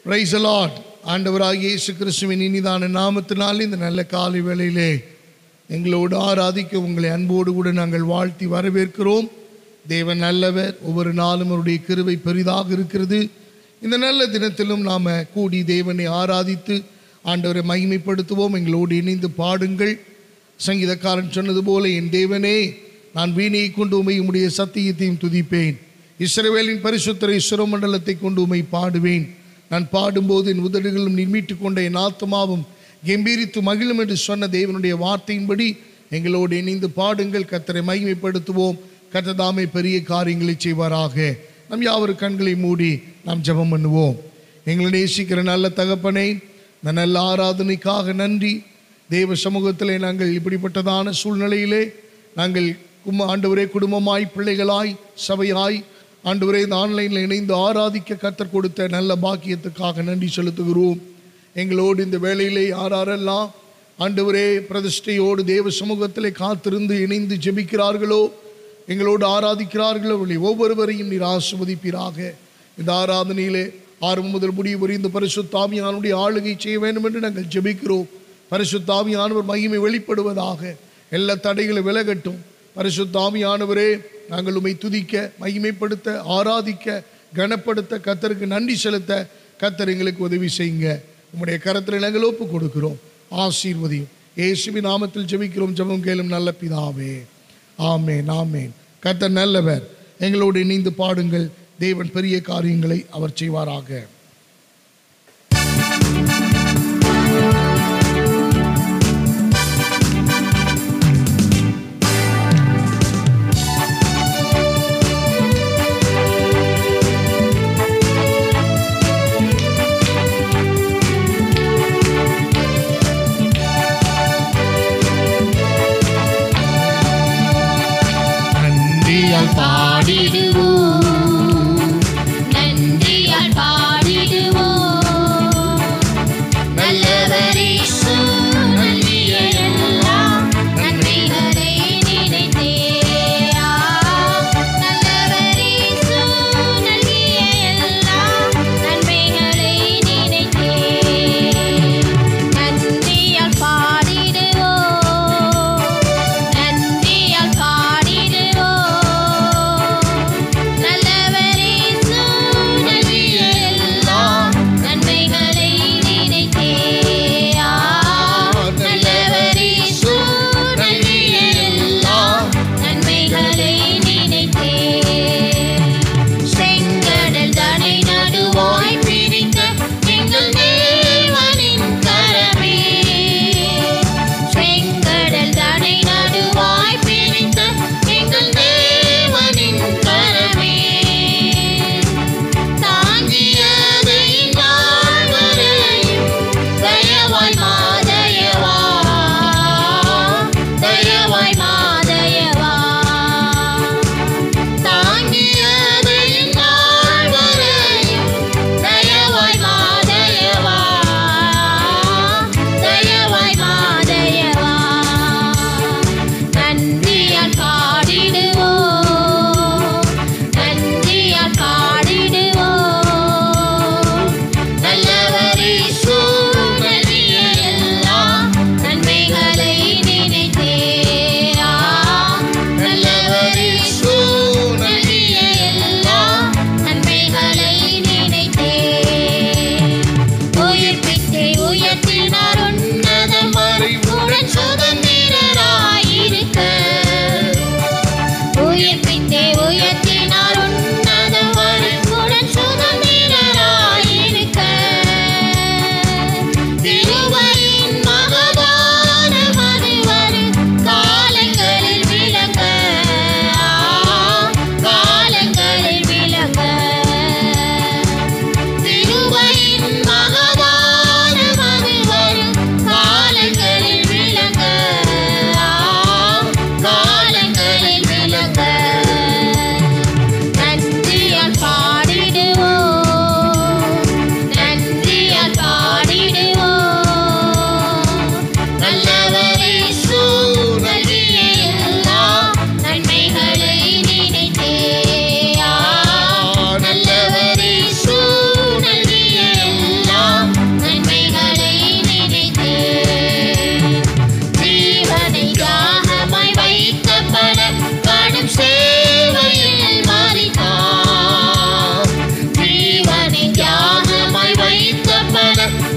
Praise the Lord. ஆண்டவராகிய இயேசு கிறிஸ்துவின் இனிதான நாமத்தினால் இந்த நல்ல காலை வேளையிலே எங்களோடு ஆராதிக்க உங்களை அன்போடு கூட நாங்கள் வாழ்த்தி வரவேற்கிறோம். தேவன் நல்லவர், ஒவ்வொரு நாளும் அவருடைய கிருபை பெரிதாக இருக்கிறது. இந்த நல்ல தினத்திலும் நாம் கூடி தேவனை ஆராதித்து ஆண்டவரை மகிமைப்படுத்துவோம். எங்களோடு இணைந்து பாடுங்கள். சங்கீதக்காரன் சொன்னது போல, என் தேவனே, நான் வீணையை கொண்டு உமை உம்முடைய சத்தியத்தையும் துதிப்பேன். இஸ்ரவேலின் பரிசுத்தரை சுரமண்டலத்தை கொண்டு உமை பாடுவேன். நான் பாடும்போது என் உதடுகளும் நிர்மீட்டு கொண்ட என் ஆத்மாவும் கெம்பீரித்து மகிழும் என்று சொன்ன தேவனுடைய வார்த்தையின்படி எங்களோடு இணைந்து பாடுங்கள். கர்த்தரை மகிமைப்படுத்துவோம். கர்த்தர் தாமே பெரிய காரியங்களை செய்வாராக. நம் யாவரும் கண்களை மூடி நாம் ஜெபம் பண்ணுவோம். எங்களை நேசிக்கிற நல்ல தகப்பனே, இந்த நல்ல ஆராதனைக்காக நன்றி. தேவ சமூகத்திலே நாங்கள் இப்படிப்பட்டதான சூழ்நிலையிலே நாங்கள் ஆண்டவரே குடும்பமாய், பிள்ளைகளாய், சபையாய் ஆண்டவரே இந்த ஆன்லைனில் இணைந்து ஆராதிக்க கர்த்தர் கொடுத்த நல்ல பாக்கியத்துக்காக நன்றி செலுத்துகிறோம். எங்களோடு இந்த வேளையிலே யாரெல்லாம் ஆண்டவரே பிரதிஷ்டையோடு தேவ சமூகத்திலே காத்திருந்து இணைந்து ஜெபிக்கிறார்களோ, எங்களோடு ஆராதிக்கிறார்களோ, ஒவ்வொருவரையும் நீர் ஆசீர்வதிப்பீராக. இந்த ஆராதனையிலே ஆரம்பம் முதல் முடிவு வரை இந்த பரிசுத்த ஆவியானவருடைய ஆளுகை செய்ய வேண்டும் என்று நாங்கள் ஜெபிக்கிறோம். பரிசுத்த ஆவியானவர் மகிமை வெளிப்படுவதாக. எல்லா தடைகளும் விலகட்டும். பரிசுத்த ஆவியானவரே, நாங்கள் உம்மை துதிக்க, மகிமைப்படுத்த, ஆராதிக்க, கனப்படுத்த, கர்த்தருக்கு நன்றி செலுத்த கர்த்தர் எங்களுக்கு உதவி செய்யுங்க. உம்முடைய கரத்தில் நாங்கள் ஒப்பு கொடுக்கிறோம். ஆசீர்வதியும். இயேசுவின் நாமத்தில் ஜெபிக்கிறோம். ஜெபம் கேளும் நல்ல பிதாவே. ஆமென், ஆமென். கர்த்தர் நல்லவர். எங்களோடு இணைந்து பாடுங்கள். தேவன் பெரிய காரியங்களை அவர் செய்வாராக. நன்றியால் பாடிடுவோம், நன்றியால் பாடிடுவோம்,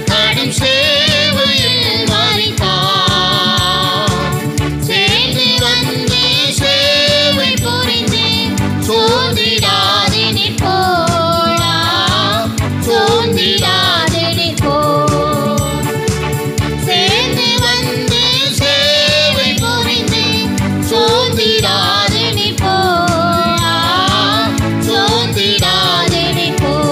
கடும் சேவையில் மரித்தார். சேர்ந்து வந்து சேவை புரிந்து சோர்ந்திடாது நிற்போரா, சோர்ந்திடாது நிற்போர். சேர்ந்து வந்து சேவை புரிந்து சோர்ந்திடாது நிற்போரா, சோர்ந்திடாது நிற்போர்.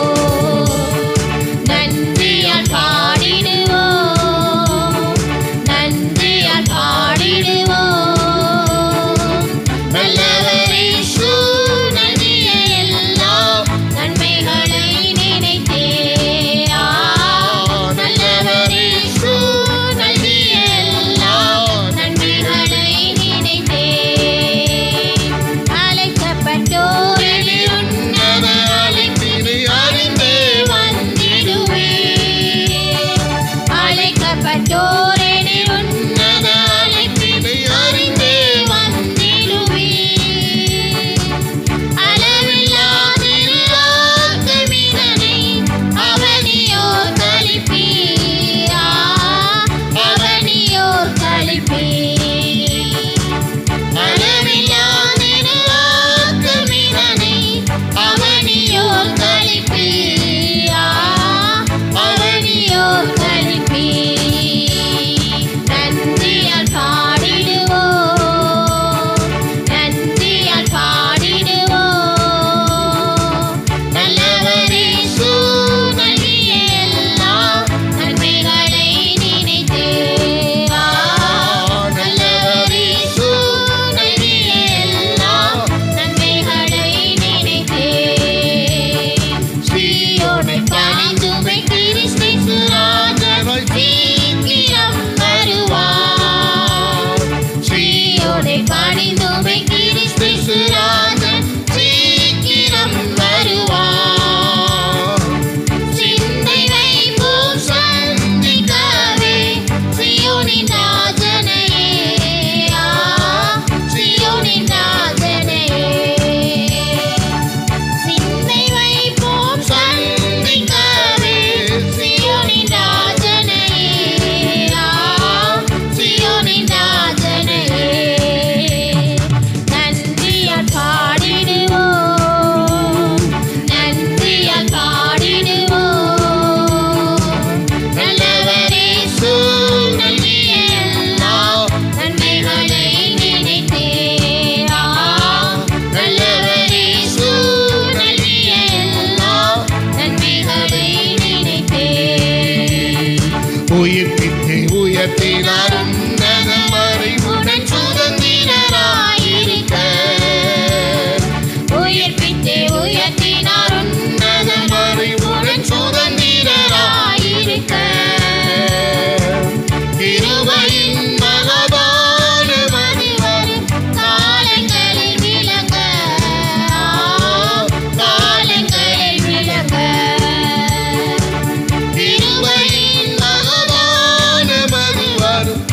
நன்றியால் பாடிடுவோம், நன்றியால் பாடிடுவோம். நல்லவர் இயேசு நல்கிய எல்லா நன்மைகளை நினைத்தே. நல்லவர் இயேசு நல்கிய எல்லா நன்மைகளை நினைத்தே. அழைக்கப்பட்டோரில் உன்னத அழைப்பினை அறிந்தே வந்திடுவேன். அழைக்கப்பட்டோரில் உன்னத அழைப்பினை அறிந்தே வந்திடுவேன். அளவில்லாதில்லாத மீதனை அவனியோர் களிப்பீரா, அவனியோர் களிப்பீர். அளவில்லாதில்லாத மீதனை அவனியோர் களிப்பீரா, அவனியோர் களிப்பீர். நன்றியால் பாடிடுவோம், நன்றியால் பாடிடுவோம். நல்லவர் இயேசு நல்கிய எல்லா நன்மைகளை நினைத்தே. நல்லவர் இயேசு நல்கிய எல்லா நன்மைகளை நினைத்தே. சீயோனை பணிந்துமை கிறிஸ்து ராஜனாய் சீக்கிரம் வருவார். சீயோனை பணிந்துமை கிறிஸ்து ராஜன் சீக்கிரம் வருவார். சிந்தை வைப்போம் சந்திக்கவே சீயோனின் ராஜனையே, சீயோனின் ராஜனையே. சிந்தை வைப்போம் சந்திக்கவே சீயோனின் ராஜனையே, சீயோனின் ராஜனையே. நன்றியால் பாடிடுவோம், நன்றியால் பாடிடுவோம். நல்லவர் இயேசு நல்கிய எல்லா நன்மைகளை நினைத்தே. நல்லவர் இயேசு நல்கிய எல்லா நன்மைகளை நினைத்தே. உயிர்ப்பித்து உயர்த்தினார் உன்னத மறைவுடன் சுதந்திரராயிருக்க. உயிர்ப்பித்து உயர்த்தினார் உன்னத மறைவுடன் சுதந்திரராயிருக்க. கிருபையின் மகபான மதிவரும் காலங்களில் விளங்க, காலங்களில் விளங்க. கிருபையின் மகபான மதிவரும்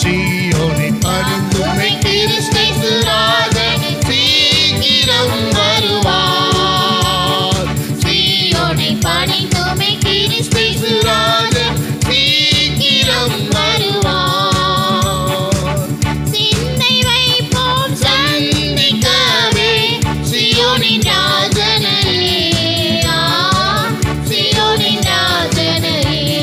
சீயோனை பணிந்துமை கிறிஸ்து ராஜன் சீக்கிரம் வருவார். சீயோனை பணிந்துமை கிறிஸ்து ராஜன் சீக்கிரம் வருவார். சிந்தை வைப்போம் சந்திக்கவே சீயோனின் ராஜனையே, சீயோனின் ராஜனையே.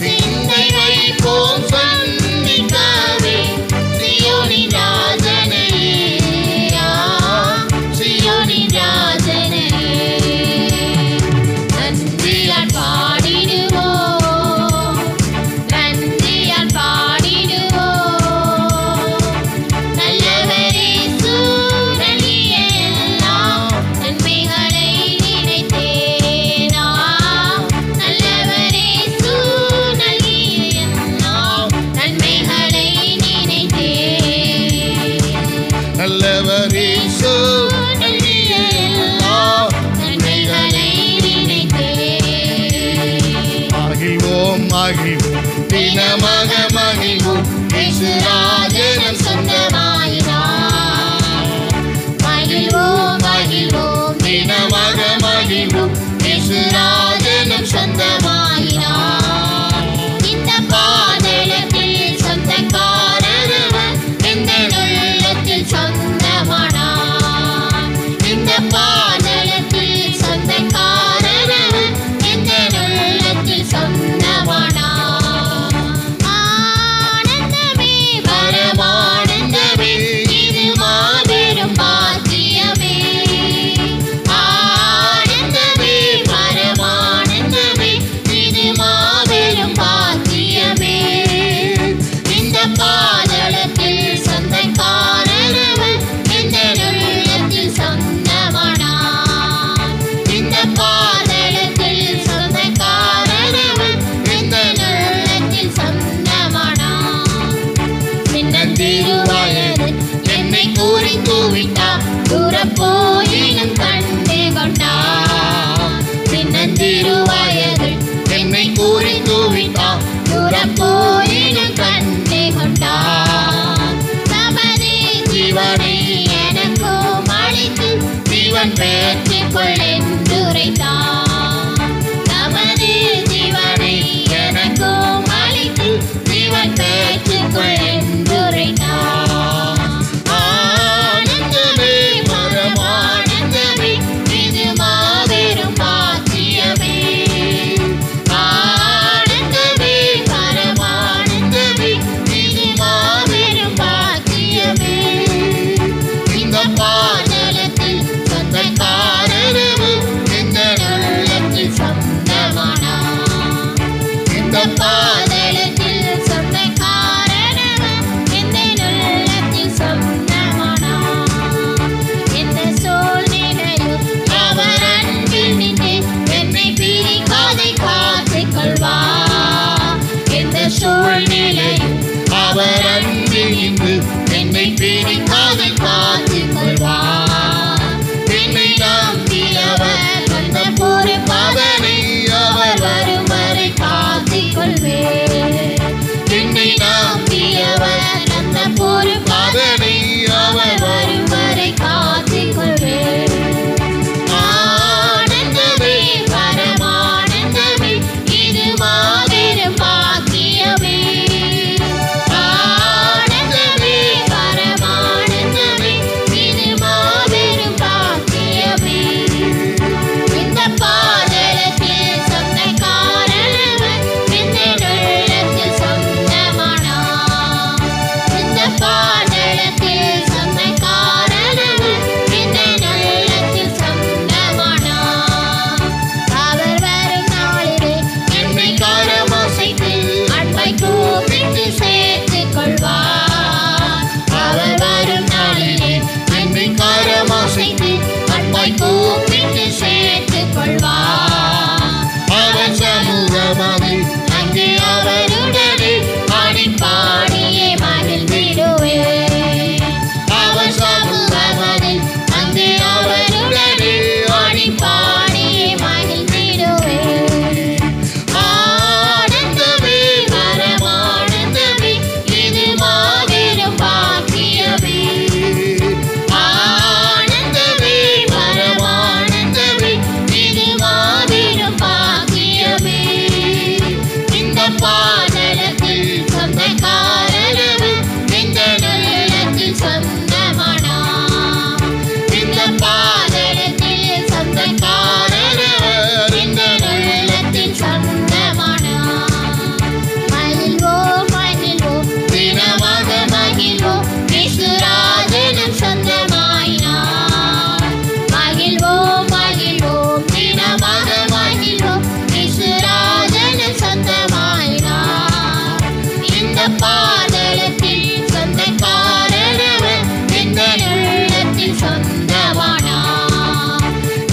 சிந்தை வைப்போம் சந்திக்கவே சீயோனின் ராஜனையே, சீயோனின் ராஜனையே. நன்றியால் பாடிடுவோம், நன்றியால் பாடிடுவோம். நல்லவர் இயேசு நல்கிய எல்லா நன்மைகளை நினைத்தேனா. நல்லவர் இயேசு நல்கிய எல்லா நன்மைகளை நினைத்தேன். நல்லவர் இயேசு நல்கிய எல்லா நன்மைகளை நினைத்தேன். மகிழ்வோம் மகிழ்வோம் தினமாக மகிழ்வோம் இயேசு ராஜனம் சொந்தமாயினார். மகிழ்வோம் மகிழ்வோம் தினமாக மகிழ்வோம் இயேசு ராஜனம் சொந்தமாயினார். இந்த பாதளத்தில் சொந்தக்காரரவர் எந்த உள்ளத்தில் சொந்தமானார். இந்த பாதளத்தில் சொந்தக்காரரவர் எந்த உள்ளத்தில் சொந்தமானார். ஆனந்தமே பரமானந்தமே இது மாபெரும் பாக்கியமே. ஆனந்தமே பரமானந்தமே இது மாபெரும் பாக்கியமே. இந்த பாதளத்தில் சொந்தக்காரரவர் எந்த உள்ளத்தில் சொந்தமானார். இந்த பாதளத்தில் சொந்தக்காரரவர் எந்த உள்ளத்தில் சொந்தமானார். சின்னந்திருவயது என்னை குறித்து விட்டார், தூரப் போயினும் கண்டு கொண்டார். சின்னந்திருவயது என்னை குறித்து விட்டார், தூரப் போயினும் கண்டு கொண்டார். தமது ஜீவனை எனக்கும் அளித்து ஜீவன் பெற்றுக்கொள் என்றுரைத்தார். தமது ஜீவனை எனக்கும் அளித்து ஜீவன் பெற்றுக்கொள் என்றுரைத்தார். ஆனந்தமே பரமானந்தமே இது மாபெரும் பாக்கியமே. ஆனந்தமே பரமானந்தமே இது மாபெரும் பாக்கியமே. இந்த பாதளத்தில் சொந்தக்காரரவர் எந்த உள்ளத்தில் சொந்தமானார். இந்த பாதளத்தில் சொந்தக்காரரவர் பாதளத்தில் சொந்தக்காரரவர் எங்கள் உள்ளத்தில் சொந்தமானார்.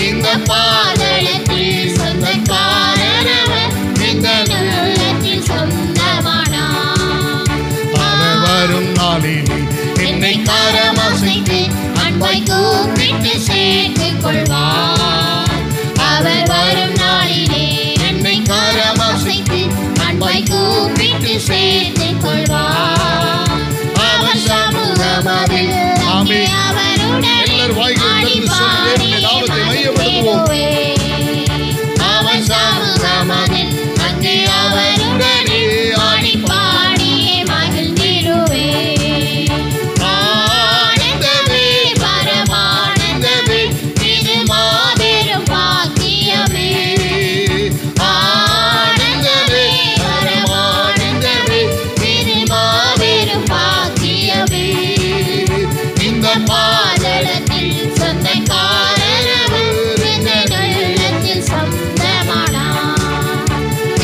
இந்த பாதளத்தில் சொந்தக்காரரவர் எங்கள் உள்ளத்தில் சொந்தமானார். அவர் வரும் நாளிலே என்னை கரமசைத்து அன்பாய் கூப்பிட்டு சேர்த்துக் கொள்வார். அவர் வரும் நாளிலே என்னை கரமசைத்து அன்பாய் கூப்பிட்டு சேர்த்துக் கொள்வார். அவர் சமூகமதில் அங்கே அவருடனே ஆடி பாடி மகிழ்ந்திடுவேன். அவர் சமூகமதில் அங்கே அவருடனே ஆடி பாடி மகிழ்ந்திடுவேன். ஆனந்தமே பரமானந்தமே இது மாபெரும் பாக்கியமே. ஆனந்தமே பரமானந்தமே இது மாபெரும் பாக்கியமே. இந்த பாதளத்தில் சொந்தக்காரரவர் எங்கள் உள்ளத்தில் சொந்தமானார்.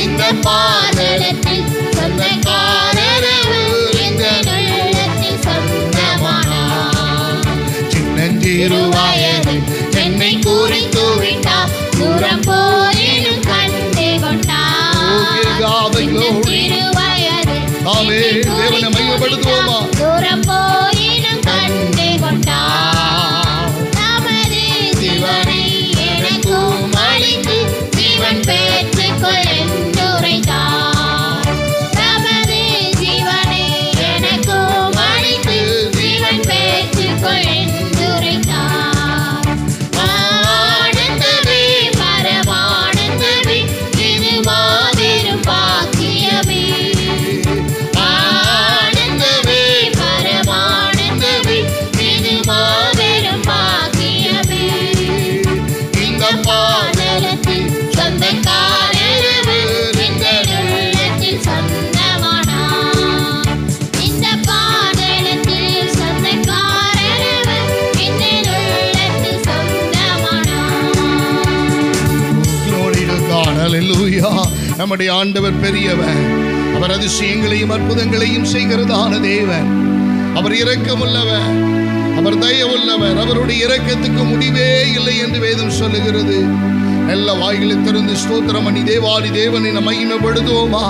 இந்த பாதளத்தில் சொந்தக்காரரவர் எங்கள் உள்ளத்தில் சொந்தமானார். சின்னஞ்சிறு வயது என்னை குறித்து விட்டார், தூரம் போயினும் கண்டு கொண்டார். திருவயது ஆமென். தேவனை மையப்படுத்துவோமா? தூரம் போயினும் கண்டு கொண்டார். தமது ஜீவனை எனக்கும் அளித்து ஜீவன் பெற்றுக்கொள் என்று உரைத்தார். தமது ஜீவனை எனக்கும் அளித்து ஜீவன் பெற்றுக்கொள் என்று உரைத்தார். ஆனந்தமே பரமானந்தமே இது மாபெரும் பாக்கியமே. ஆனந்தமே பரமானந்தமே இது மாபெரும் பாக்கியமே. இந்த பாதளத்தில் சொந்தக்காரரவர் எங்கள் உள்ளத்தில் சொந்தமானார். இந்த பாதளத்தில் சொந்தக்காரரவர் எங்கள் உள்ளத்தில் சொந்தமானார். Glory to God. Hallelujah. நம்முடைய ஆண்டவர் பெரியவர். அவர் அதிசயங்களையும் அற்புதங்களையும் செய்கிறதான தேவன். அவர் இரக்கமுள்ளவர், அவர் தயவுள்ளவர். அவருடைய இரக்கத்துக்கு முடிவே இல்லை என்று வேதம் சொல்லுகிறது. எல்லா வாய்களை திறந்து ஸ்தோத்திரம் பண்ணி தேவாதி தேவனை நாம் மகிமைப்படுத்துவோமா?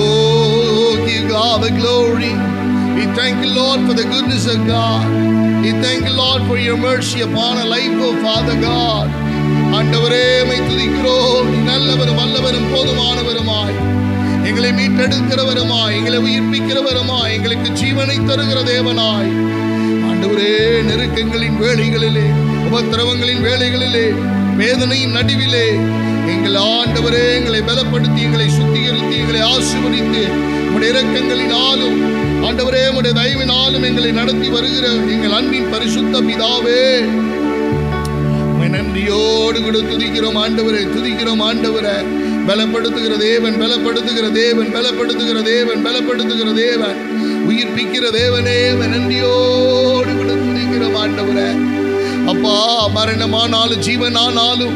Oh, give God the glory. We thank you, Lord, for the goodness of God. We thank you, Lord, for your mercy upon our life, oh Father God. ஆண்டவரே, உம்மை துதிக்கிறோம். நீ நல்லவரும் வல்லவரும் போதுமானவருமாய், எங்களை மீட்டெடுக்கிறவருமாய், எங்களை உயிர்ப்பிக்கிறவருமாய், எங்களுக்கு ஜீவனை தருகிற தேவனாய். ஆண்டவரே, நெருக்கங்களின் வேளைகளிலே, உபத்திரவங்களின் வேளைகளிலே, வேதனையின் நடுவிலே எங்கள் ஆண்டவரே எங்களை பலப்படுத்தி, எங்களை சுத்திகரித்து, எங்களை ஆசீர்வதித்து, உம்முடைய இரக்கங்களினாலும் ஆண்டவரே உம்முடைய தயவினாலும் எங்களை நடத்தி வருகிற எங்கள் அன்பின் பரிசுத்த பிதாவே, நன்றியோடு கூட துதிக்கிறோம் ஆண்டவரே, துதிக்கிறோம் ஆண்டவரே. பலப்படுத்துகிற தேவன், பலப்படுத்துகிற தேவன், பலப்படுத்துகிற தேவன், பலப்படுத்துகிற தேவன், உயிர்ப்பிக்கிற தேவனே, நன்றியோடு கூட துதிக்கிறோம் ஆண்டவரே. அப்பா, மரணமானாலும் ஜீவனானாலும்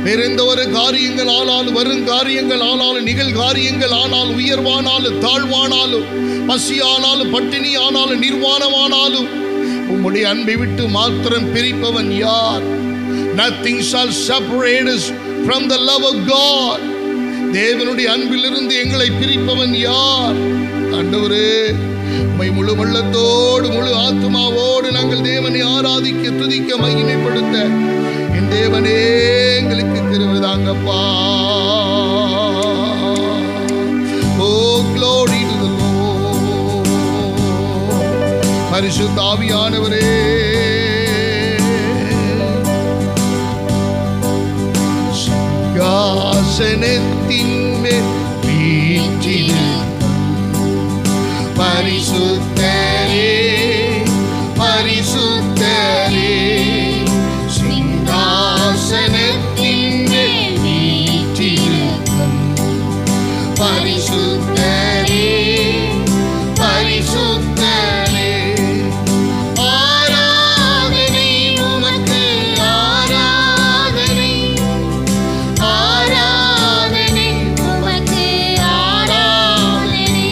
வேற எந்த ஒரு காரியங்கள் ஆனாலும், வரும் காரியங்கள் ஆனாலும், நிகழ்காரியங்கள் ஆனாலும், உயர்வானாலும் தாழ்வானாலும், பசியானாலும் பட்டினி ஆனாலும், நிர்வாணமானாலும் உம்முடைய அன்பை விட்டு மாத்திரம் பிரிப்பவன் யார்? Nothing shall separate us from the love of God. தேவனுடைய அன்பிலிருந்து எங்களை பிரிப்பவன் யார்? ஆண்டவரே, உம்மை முழு உள்ளத்தோடு முழு ஆத்மாவோடு நாங்கள் தேவனை ஆராதிக்க, துதிக்க, மகிமைப்படுத்த என் தேவனே எங்களுக்கு கிருபை தாங்கப்பா. Oh, glory to the Lord. பரிசுத்த ஆவியானவரே, சிங்காசனத்தின் மேல் வீற்றிருக்கும் பரிசுத்தரே, பரிசுத்தரே, சிங்காசனத்தின் மேல் வீற்றிருக்கும் பரிசுத்தரே, பரிசுத்தரே, ஆராதனை உமக்கு, ஆராதனை, ஆராதனை உமக்கு, ஆராதனை,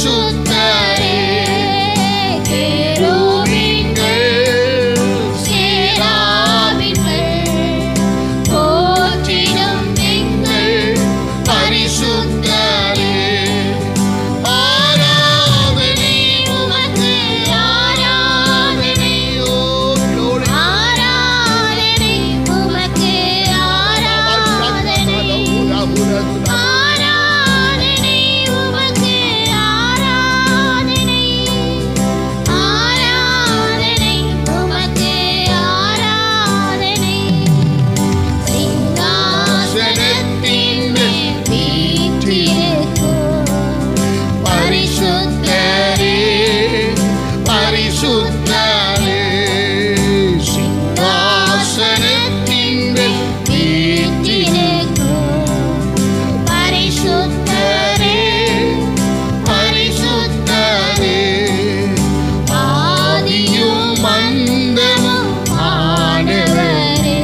பரிசுத்தரே கேருபீன்கள் சேராபீன்கள் போற்றிடும் எங்கள் பரிசுத்தரே ஆராதனை உமக்கு ஆராதனை ஆராதனை உமக்கு ஆராதனை ஆராதனை உமக்கு ஆராதனை ஆராதனை உமக்கு ஆராதனை சிங்காசனத்தின் மேல் வீற்றிருக்கும் பரிசுத்தரே பரிசுத்தரே சிங்காசனத்தின் மேல் வீற்றிருக்கும் பரிசுத்தரே பரிசுத்தரே ஆதியும் அந்தமும் ஆனவரே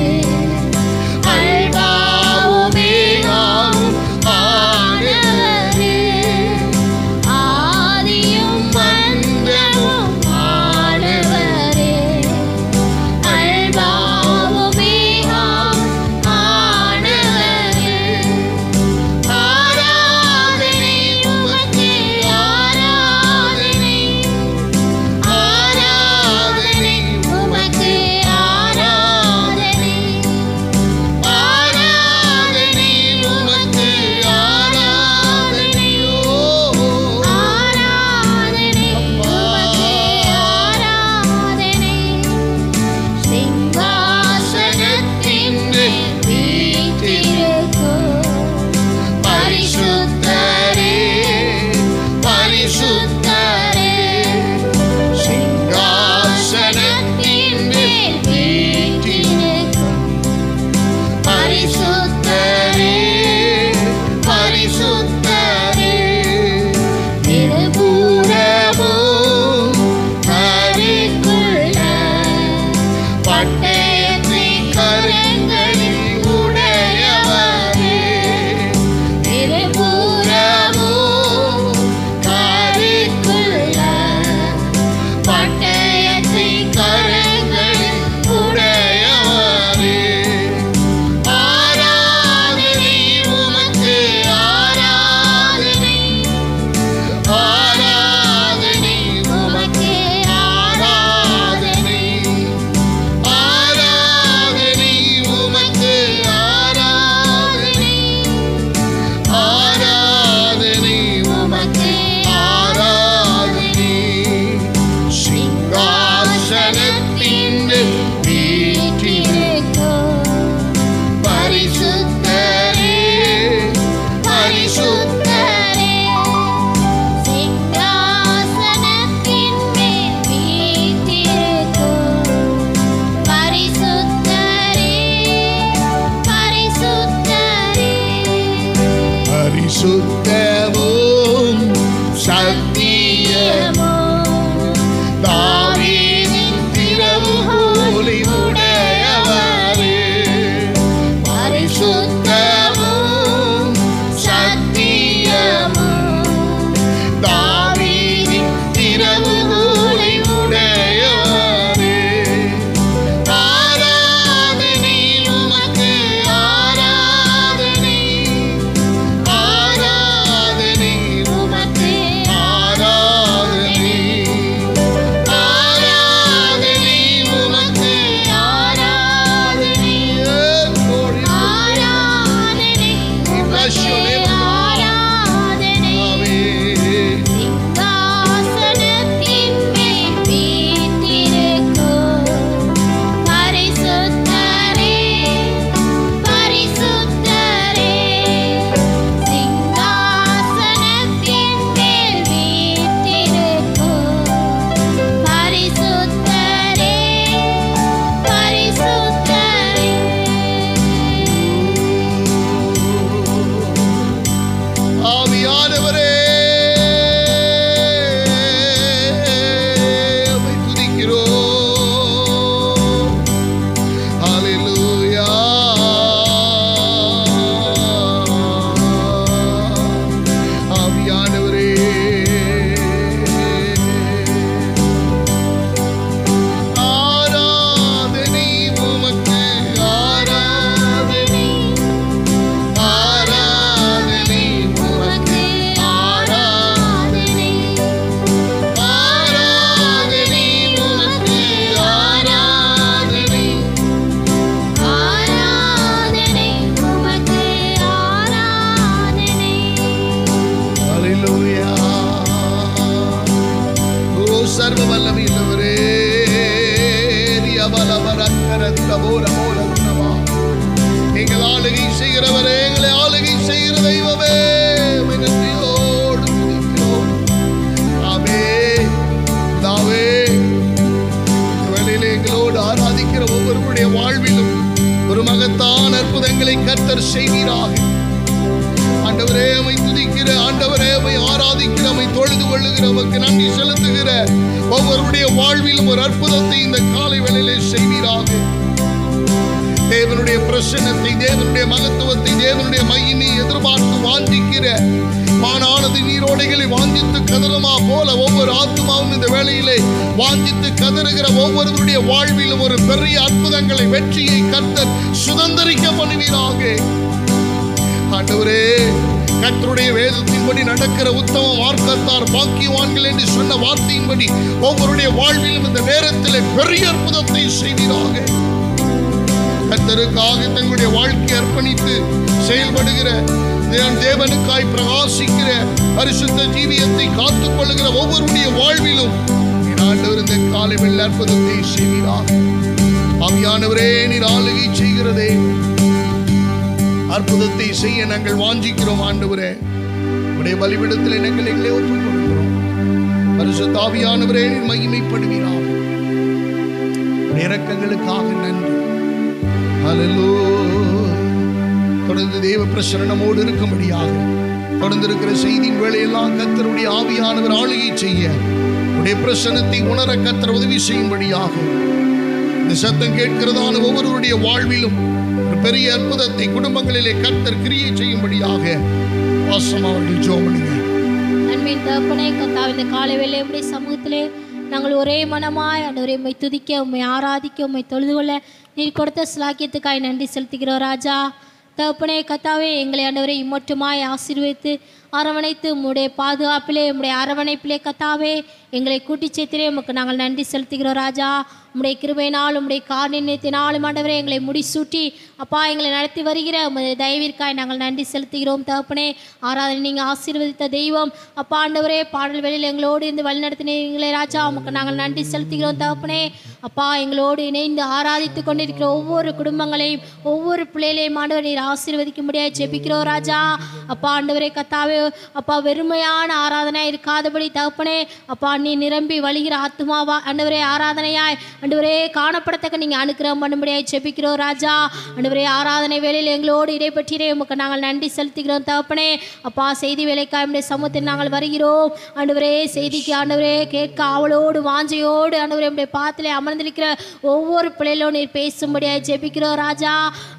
அல்பாவும் மேகாவும் ஆனவரே ஆதியும் அந்தமும் ஆனவரே அல்பாவும் மேகாவும் ஆனவரே ஆராதனை உமக்கு ஆராதனை ஆராதனை உமக்கு ஆராதனை ஆராதனை உமக்கு ஆராதனை ஆராதனை உமக்கு ஆராதனை சிங்காசனத்தின் மேல் வீற்றிருக்கும் பரிசுத்தரே பரிசுத்தரே சிங்காசனத்தின் மேல் வீற்றிருக்கும் பரிசுத்தரே பரிசுத்தரே இருபுறமும் கருக்குள்ள பட்டயத்தை கரங்களில் உடையவரே இருபுறமும் கருக்குள்ள செய்வீராக. ஆண்டவரே, உம்மை துதிக்கிற, ஆண்டவரே உம்மை ஆராதிக்கிற, உம்மை தொழுது கொள்ளுகிற, உமக்கு நன்றி செலுத்துகிற ஒவ்வொருடைய வாழ்விலும் ஒரு அற்புதத்தை இந்த காலை வேளையிலே செய்வீராக. தேவனுடைய பிரசன்னத்தை, தேவனுடைய மகத்துவத்தை, தேவனுடைய மகிமையை எதிர்பார்த்து வாஞ்சிக்கிற மானானது நீரோடைகளை வாஞ்சித்து கதறுமா போல ஒவ்வொரு ஆத்மாவும் இந்த வேளையிலே வாஞ்சித்து கதறுகிற ஒவ்வொருவருடைய வாழ்விலும் ஒரு பெரிய அற்புதங்களை, வெற்றியை கர்த்தர் சுதந்திரிக்க பண்ணுவீராக. ஆண்டவரே, கர்த்தருடைய வேதத்தின்படி நடக்கிற உத்தம மார்க்கத்தார் பாக்கியவான்கள் என்று சொன்ன வார்த்தையின்படி ஒவ்வொருடைய வாழ்விலும் இந்த நேரத்தில் பெரிய அற்புதத்தை செய்வீராக. கர்த்தருக்காக தங்களுடைய வாழ்க்கையை அர்ப்பணித்து செயல்படுகிற, தேவனுக்காய் பிரகாசிக்கிற பரிசுத்த ஜீவியத்தை காத்துக் கொள்ளுகிற ஒவ்வொருடைய வாழ்விலும் ஆண்டவர் இந்த காலை வெள்ள அற்புதத்தை செய்வீராக. ஆவியானவரே, நீர் ஆளுகை செய்கிறதே, அற்புதத்தை செய்ய நாங்கள் வாஞ்சிக்கிறோம். ஆண்டவரே, உடைய பலிபீடத்தில் எங்களை ஒப்புக் கொடுக்கிறோம். பரிசுத்த ஆவியானவரே, நீர் மகிமைப்படுவீராக. உடைய இரக்கங்களுக்காக நன்றி. ஹல்லேலூயா. தொடர்ந்து தேவ பிரசன்னமோடு இருக்கும்படியாக தொடர்ந்து இருக்கிற செய்தியின் வேளையெல்லாம் கர்த்தருடைய ஆவியானவர் ஆளுகை செய்ய, உடைய பிரசன்னத்தை உணர கர்த்தர் உதவி செய்யும்படியாக இந்த சத்தம் கேட்கிறதான ஒவ்வொருவருடைய வாழ்விலும் ஒரு பெரிய அற்புதத்தை குடும்பங்களிலே கர்த்தர் கிரியை செய்யும்படியாக வாசம் அவர்கள் ஜெபம் பண்ணுங்க. நன்மையின் தகப்பனே, கர்த்தாவே, இந்த காலை வேளையிலே உம்முடைய சமூகத்திலே நாங்கள் ஒரே மனமாய் ஆண்டவரே உம்மை துதிக்க, உம்மை ஆராதிக்க, உம்மை தொழுது கொள்ள நீர் கொடுத்த சிலாக்கியத்துக்காய் நன்றி செலுத்துகிறோம் ராஜா. தகப்பனே, கர்த்தாவே, எங்களை ஆண்டவரை இம்மட்டுமாய் ஆசீர்வதித்து அரவணைத்து உம்முடைய பாதுகாப்பிலே, உம்முடைய அரவணைப்பிலே கர்த்தாவே எங்களை கூட்டிச் சேர்த்திலே உமக்கு நாங்கள் நன்றி செலுத்துகிறோம் ராஜா. உம்முடைய கிருபையினால், உம்முடைய காருண்யத்தினாலும் ஆண்டவரே எங்களை முடிசூட்டி அப்பா எங்களை நடத்தி வருகிற உமது தயவிற்காய் நாங்கள் நன்றி செலுத்துகிறோம். தகப்பனே, ஆராதனை நீங்கள் ஆசீர்வதித்த தெய்வம் அப்பா ஆண்டவரே, பாடல் வெளியில் எங்களோடு இருந்து வழிநடத்தினீங்களே ராஜா, உமக்கு நாங்கள் நன்றி செலுத்துகிறோம். தகப்பனே, அப்பா எங்களோடு இணைந்து ஆராதித்து கொண்டிருக்கிற ஒவ்வொரு குடும்பங்களையும் ஒவ்வொரு பிள்ளைகளையும் ஆண்டவர் நீர் ஆசீர்வதிக்கும்படியாக ஜெபிக்கிறோம் ராஜா. அப்பா ஆண்டவரே கர்த்தாவே, அப்பா வெறுமையான ஆராதனை இருக்காதபடி தகப்பனே, அப்பா நீ நிரம்பி வழிகிற ஆத்மாவா ஆண்டவரே ஆராதனையாய் ஆண்டவரே காணப்படத்தக்க நீங்கள் அனுக்கிரகம் பண்ணும்படியாக ஜெபிக்கிறோம் ராஜா. ஆண்டவரே, ஆராதனை வேளையில் எங்களோடு இடைப்பற்றியே உமக்கு நாங்கள் நன்றி செலுத்துகிறோம். தகப்பனே, அப்பா செய்தி வேலைக்காய் உம்முடைய சமூகத்தில் நாங்கள் வருகிறோம். ஆண்டவரே, செய்திக்கு ஆண்டவரே கேட்க ஆவலோடு வாஞ்சையோடு ஆண்டவரே உம்முடைய பாத்திலே அமர்ந்திருக்கிற ஒவ்வொரு பிள்ளைகளோடு நீர் பேசும்படியாக ஜெபிக்கிறோம் ராஜா.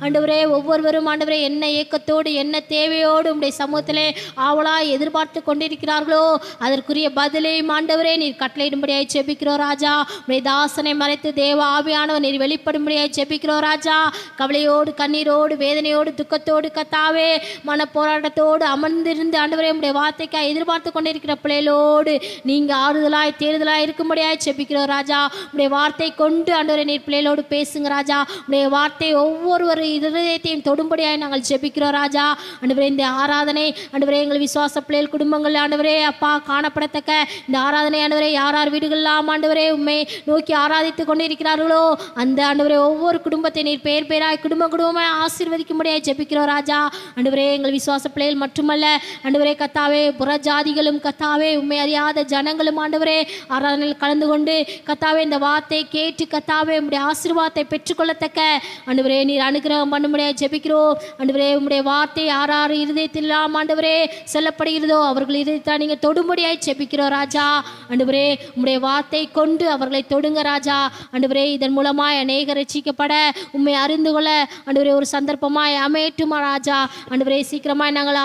ஆண்டவரே, ஒவ்வொருவரும் ஆண்டவரே என்ன ஏக்கத்தோடு என்ன தேவையோடு உம்முடைய சமூகத்திலே ஆவலாய் எதிர்பார்த்து கொண்டிருக்கிறார்களோ அதற்குரிய பதிலையும் ஆண்டவரே நீர் கட்டளையிடும்படியாக ஜெபிக்கிறோம் ராஜா. உம்முடைய தாசனை மறைத்து தேவ ஆவியானவர் நீர் வெளிப்படும்படியாக ஜெபிக்கிறோம் ராஜா. கவலையோடு கண்ணீரோடு வேதனையோடு துக்கத்தோடு கர்த்தாவே மன போராட்டத்தோடு அமர்ந்திருந்து ஆண்டவரே உம்முடைய வார்த்தைக்காக எதிர்பார்த்து கொண்டிருக்கிற பிள்ளைகளோடு நீங்கள் ஆறுதலாய் தேறுதலாய் இருக்கும்படியாக ஜெபிக்கிறோம் ராஜா. உம்முடைய வார்த்தை கொண்டு ஆண்டவரே நீர் பிள்ளைகளோடு பேசுங்க ராஜா. உம்முடைய வார்த்தை ஒவ்வொரு இதயத்தையும் தொடும்படியாக நாங்கள் ஜெபிக்கிறோம் ராஜா. ஆண்டவரே, இந்த ஆராதனை ஆண்டவரே எங்கள் விசுவாச பிள்ளைகள் குடும்பங்கள் ஆண்டவரே அப்பா காணப்படத்தக்க இந்த ஆராதனை ஆண்டவரே யார் யார் வீடுகளெல்லாம் ஆண்டவரே உம்மை நோக்கி ஆராதித்து கொண்டிருக்கிறார்களோ அந்த ஆண்டவரே ஒவ்வொரு குடும்பத்தை நீர் பேர் பேராய் குடும்பமாய் ஆசீர்வதிக்கும்படியாக ஜெபிக்கிறோம் ராஜா. ஆண்டவரே, எங்கள் விசுவாச பிள்ளைகள் மட்டுமல்ல ஆண்டவரே கர்த்தாவே புறஜாதிகளும் கர்த்தாவே உம்மை அறியாத ஜனங்களும் ஆண்டவரே ஆராதனையில் கலந்து கொண்டு கர்த்தாவே இந்த வார்த்தை கேட்டு கர்த்தாவே உம்முடைய ஆசீர்வாதத்தை பெற்றுக்கொள்ளத்தக்க ஆண்டவரே நீர் அனுகிரகம் பண்ணும்படியாக ஜெபிக்கிறோம். ஆண்டவரே, உம்முடைய வார்த்தை யார் யார் இருதயத்தில் ஆண்டவரே செல்லப்படுகிறதோ அவர்கள் இருதயத்தை நீங்கள் தொடும்படியாக ஜெபிக்கிறோம் ராஜா. ஆண்டவரே, உம்முடைய வார்த்தை கொண்டு அவர்களை தொடுங்க ராஜா. ஆண்டவரே, இதன் மூலமாய் அநேகர் ரட்சிக்கப்பட உம்மை அறிந்து கொள்ள ஆண்டவரே ஒரு சந்தர்ப்பமாய் அமையட்டுமா ராஜா. ஆண்டவரே, சீக்கிரமாய் நாங்கள்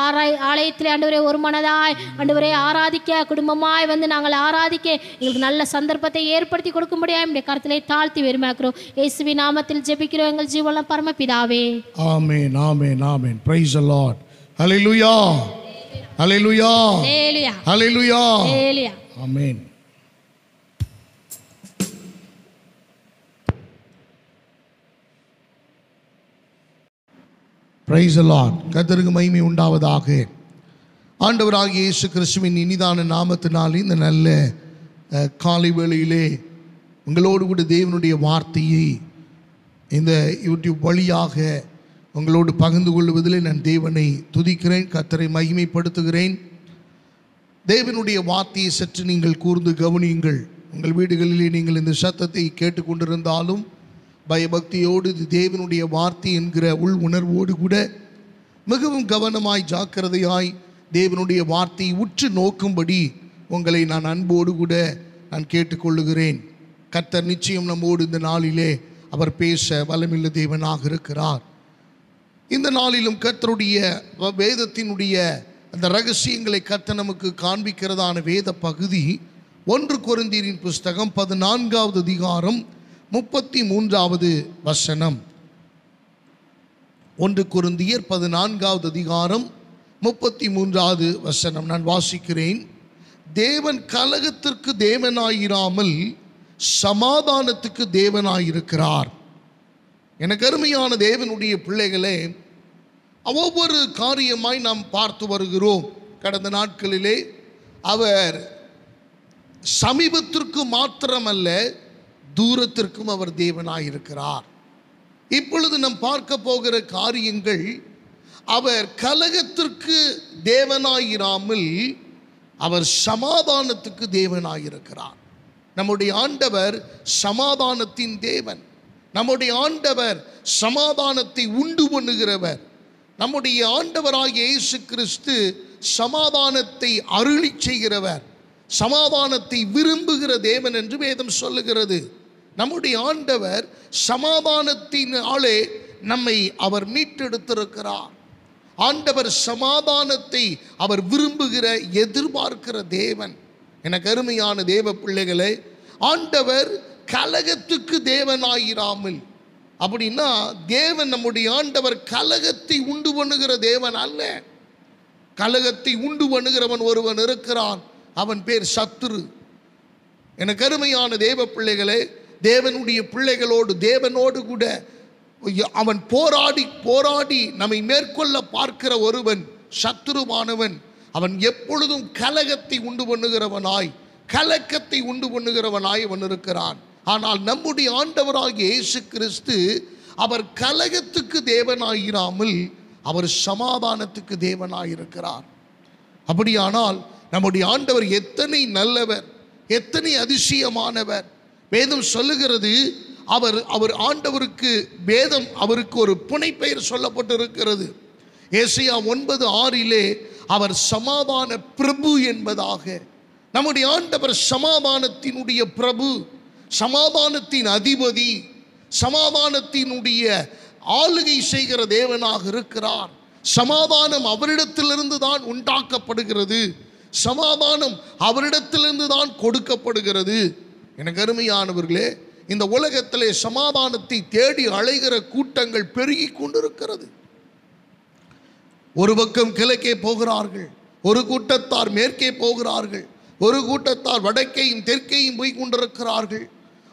ஆலயத்திலே ஆண்டவரே ஒரு மனதாய் ஆண்டவரே ஆராதிக்க குடும்பமாய் வந்து நாங்கள் ஆராதிக்க எங்களுக்கு நல்ல சந்தர்ப்பத்தை ஏற்படுத்தி கொடுக்கும்படியாக நம்முடைய கருத்திலே தாழ்த்தி வெறுமையாக்கிறோம். இயேசுவின் நாமத்தில் ஜெபிக்கிறோம் எங்கள் ஜீவன பரமபிதாவே. ஆமென், ஆமென், ஆமென். Praise the Lord. Hallelujah. Hallelujah. Hallelujah. Hallelujah. Hallelujah. Amen. Praise the Lord. கர்த்தருக்கு மகிமை உண்டாவதாக. ஆண்டவராகிய இயேசு கிறிஸ்துவின் இனிதான நாமத்தினால் இந்த நல்ல காலை வேளையிலே உங்களோடு கூட தேவனுடைய வார்த்தையை இந்த யூடியூப் வழியாக உங்களோடு பகிர்ந்து கொள்வதில் நான் தேவனை துதிக்கிறேன், கர்த்தரை மகிமைப்படுத்துகிறேன். தேவனுடைய வார்த்தையை சற்று நீங்கள் கூர்ந்து கவனியுங்கள். உங்கள் வீடுகளிலே நீங்கள் இந்த சத்தத்தை கேட்டுக்கொண்டிருந்தாலும் பயபக்தியோடு இது தேவனுடைய வார்த்தை என்கிற உள் உணர்வோடு கூட மிகவும் கவனமாய் ஜாக்கிரதையாய் தேவனுடைய வார்த்தையை உற்று நோக்கும்படி உங்களை நான் அன்போடு கூட நான் கேட்டுக்கொள்ளுகிறேன். கர்த்தர் நிச்சயம் நம்மோடு இந்த நாளிலே அவர் பேச வல்லமையுள்ள தேவனாக இருக்கிறார். இந்த நாளிலும் கர்த்தருடைய வேதத்தினுடைய அந்த ரகசியங்களை கர்த்தர் நமக்கு காண்பிக்கிறதான வேத பகுதி 1 கொரிந்தியரின் புஸ்தகம் 14வது அதிகாரம் 33வது வசனம். 1 கொரிந்தியர் 14வது அதிகாரம் 33வது வசனம் நான் வாசிக்கிறேன். தேவன் கலகத்திற்கு தேவனாயிராமல் சமாதானத்துக்கு தேவனாயிருக்கிறார். எனக்கு அருமையான தேவனுடைய பிள்ளைகளே, ஒவ்வொரு காரியமாய் நாம் பார்த்து வருகிறோம். கடந்த நாட்களிலே அவர் சமீபத்திற்கு மாத்திரமல்ல தூரத்திற்கும் அவர் தேவனாயிருக்கிறார். இப்பொழுது நாம் பார்க்க போகிற காரியங்கள், அவர் கலகத்திற்கு தேவனாயிராமல் அவர் சமாதானத்துக்கு தேவனாயிருக்கிறார். நம்முடைய ஆண்டவர் சமாதானத்தின் தேவன். நம்முடைய ஆண்டவர் சமாதானத்தை உண்டு பண்ணுகிறவர். நம்முடைய ஆண்டவராகிய இயேசு கிறிஸ்து சமாதானத்தை அருளி செய்கிறவர், சமாதானத்தை விரும்புகிற தேவன் என்று வேதம் சொல்லுகிறது. நம்முடைய ஆண்டவர் சமாதானத்தினாலே நம்மை அவர் மீட்டெடுத்திருக்கிறார். ஆண்டவர் சமாதானத்தை அவர் விரும்புகிற எதிர்பார்க்கிற தேவன். எனக்கு அருமையான தேவ பிள்ளைகளே, ஆண்டவர் கலகத்துக்கு தேவனாயிராமல், அப்படின்னா தேவன் நம்முடைய ஆண்டவர் கலகத்தை உண்டு பண்ணுகிற தேவன் அல்ல. கலகத்தை உண்டு பண்ணுகிறவன் ஒருவன் இருக்கிறான், அவன் பேர் சத்துரு. எனக்கு அருமையான தேவ பிள்ளைகளே, தேவனுடைய பிள்ளைகளோடு தேவனோடு கூட அவன் போராடி போராடி நம்மை மேற்கொள்ள பார்க்கிற ஒருவன் சத்துருவானவன். அவன் எப்பொழுதும் கலகத்தை உண்டு பண்ணுகிறவனாய், கலக்கத்தை உண்டு பண்ணுகிறவனாய் அவன் இருக்கிறான். ஆனால் நம்முடைய ஆண்டவராகிய இயேசு கிறிஸ்து அவர் கலகத்துக்கு தேவனாயிராமல் அவர் சமாதானத்துக்கு தேவனாயிருக்கிறார். அப்படியானால் நம்முடைய ஆண்டவர் எத்தனை நல்லவர், எத்தனை அதிசயமானவர். வேதம் சொல்லுகிறது, அவர் ஆண்டவருக்கு வேதம் அவருக்கு ஒரு புனைப்பெயர் சொல்லப்பட்டிருக்கிறது. ஏசாயா 9:6 அவர் சமாதான பிரபு என்பதாக. நம்முடைய ஆண்டவர் சமாதானத்தினுடைய பிரபு, சமாதானத்தின் அதிபதி, சமாதானத்தினுடைய ஆளுகை செய்கிற தேவனாக இருக்கிறார். சமாதானம் அவரிடத்திலிருந்து தான் உண்டாக்கப்படுகிறது, சமாதானம் அவரிடத்திலிருந்து தான் கொடுக்கப்படுகிறது. எனக்கு அருமையானவர்களே, இந்த உலகத்திலே சமாதானத்தை தேடி அலைகிற கூட்டங்கள் பெருகி கொண்டிருக்கிறது. ஒரு பக்கம் கிழக்கே போகிறார்கள், ஒரு கூட்டத்தார் மேற்கே போகிறார்கள், ஒரு கூட்டத்தார் வடக்கையும் தெற்கையும் போய் கொண்டிருக்கிறார்கள்.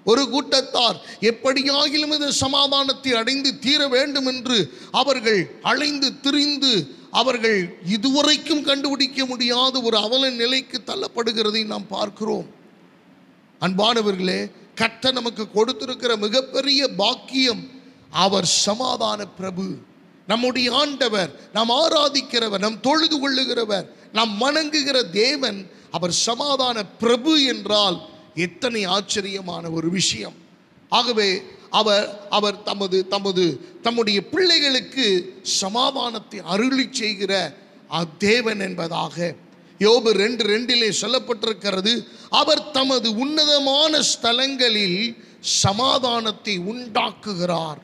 ஒரு கூட்டத்தார் எப்படியாகிலும் இந்த சமாதானத்தை அடைந்து தீர வேண்டும் என்று அவர்கள் அலைந்து திரிந்து அவர்கள் இதுவரைக்கும் கண்டுபிடிக்க முடியாத ஒரு அவல நிலைக்கு தள்ளப்படுகிறதை நாம் பார்க்கிறோம். அன்பானவர்களே, கர்த்தர் நமக்கு கொடுத்திருக்கிற மிகப்பெரிய பாக்கியம் அவர் சமாதான பிரபு. நம்முடைய ஆண்டவர், நாம் ஆராதிக்கிறவர், நாம் தொழுது கொள்ளுகிறவர், நாம் வணங்குகிற தேவன் அவர் சமாதான பிரபு என்றால் எத்தனை ஆச்சரியமான ஒரு விஷயம். ஆகவே அவர் தம்முடைய பிள்ளைகளுக்கு சமாதானத்தை அருளி செய்கிற தேவன் என்பதாக யோபு 2:2 சொல்லப்பட்டிருக்கிறது. அவர் தமது உன்னதமான ஸ்தலங்களில் சமாதானத்தை உண்டாக்குகிறார்.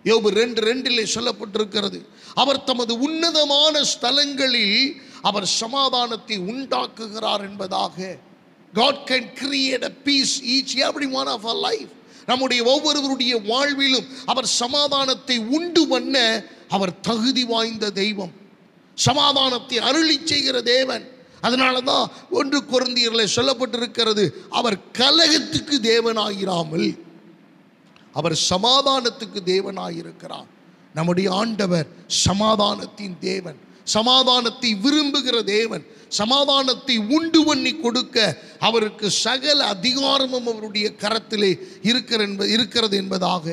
யோபு 2:2 சொல்லப்பட்டிருக்கிறது. அவர் தமது உன்னதமான ஸ்தலங்களில் அவர் சமாதானத்தை உண்டாக்குகிறார் என்பதாக. God can create a peace each every one of our life. நம்முடைய ஒவ்வொருவருடைய வாழ்விலும் அவர் சமாதானத்தை உண்டு பண்ண அவர் தகுதி வாய்ந்த தெய்வம், சமாதானத்தை அருளி செய்கிற தேவன். அதனால தான் 1 கொரிந்தியரில் சொல்லப்பட்டிருக்கிறது, அவர் கலகத்துக்கு தேவனாயிராமல் அவர் சமாதானத்துக்கு தேவனாயிருக்கிறார். நம்முடைய ஆண்டவர் சமாதானத்தின் தேவன், சமாதானத்தை விரும்புகிற தேவன், சமாதானத்தை உண்டு பண்ணி கொடுக்க அவருக்கு சகல அதிகாரமும் அவருடைய கரத்திலே இருக்கிறது என்பதாக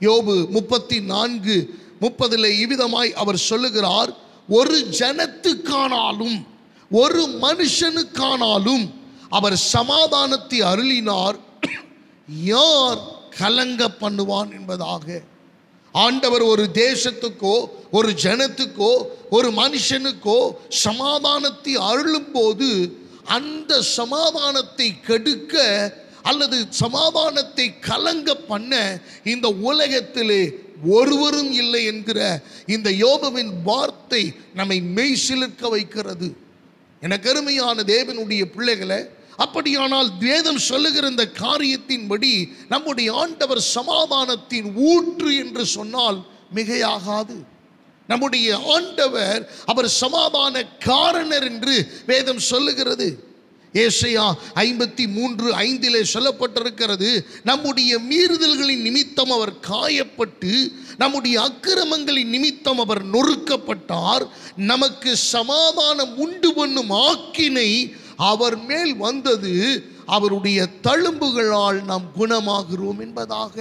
யோபு 34:30 இவ்விதமாய் அவர் சொல்லுகிறார், ஒரு ஜனத்துக்கானாலும் ஒரு மனுஷனுக்கானாலும் அவர் சமாதானத்தை அருளினார், யார் கலங்க பண்ணுவான் என்பதாக. ஆண்டவர் ஒரு தேசத்துக்கோ ஒரு ஜனத்துக்கோ ஒரு மனுஷனுக்கோ சமாதானத்தை அருளும் போது அந்த சமாதானத்தை கெடுக்க அல்லது சமாதானத்தை கலங்க பண்ண இந்த உலகத்திலே ஒருவரும் இல்லை என்கிற இந்த யோபுவின் வார்த்தை நம்மை மெய்சிலிர்க்க வைக்கிறது. எனக்கு அருமையான தேவனுடைய பிள்ளைகளை, அப்படியானால் வேதம் சொல்லுகிற இந்த காரியத்தின்படி நம்முடைய ஆண்டவர் சமாதானத்தின் ஊற்று என்று சொன்னால் மிகையாகாது. நம்முடைய ஆண்டவர் அவர் சமாதான காரணர் என்று வேதம் சொல்லுகிறது. ஏசாயா 53:5 சொல்லப்பட்டிருக்கிறது, நம்முடைய மீறுதல்களின் நிமித்தம் அவர் காயப்பட்டு நம்முடைய அக்கிரமங்களின் நிமித்தம் அவர் நொறுக்கப்பட்டார், நமக்கு சமாதானம் உண்டு பண்ணும் ஆக்கினை அவர் மேல் வந்தது, அவருடைய தழும்புகளால் நாம் குணமாகிறோம் என்பதாக.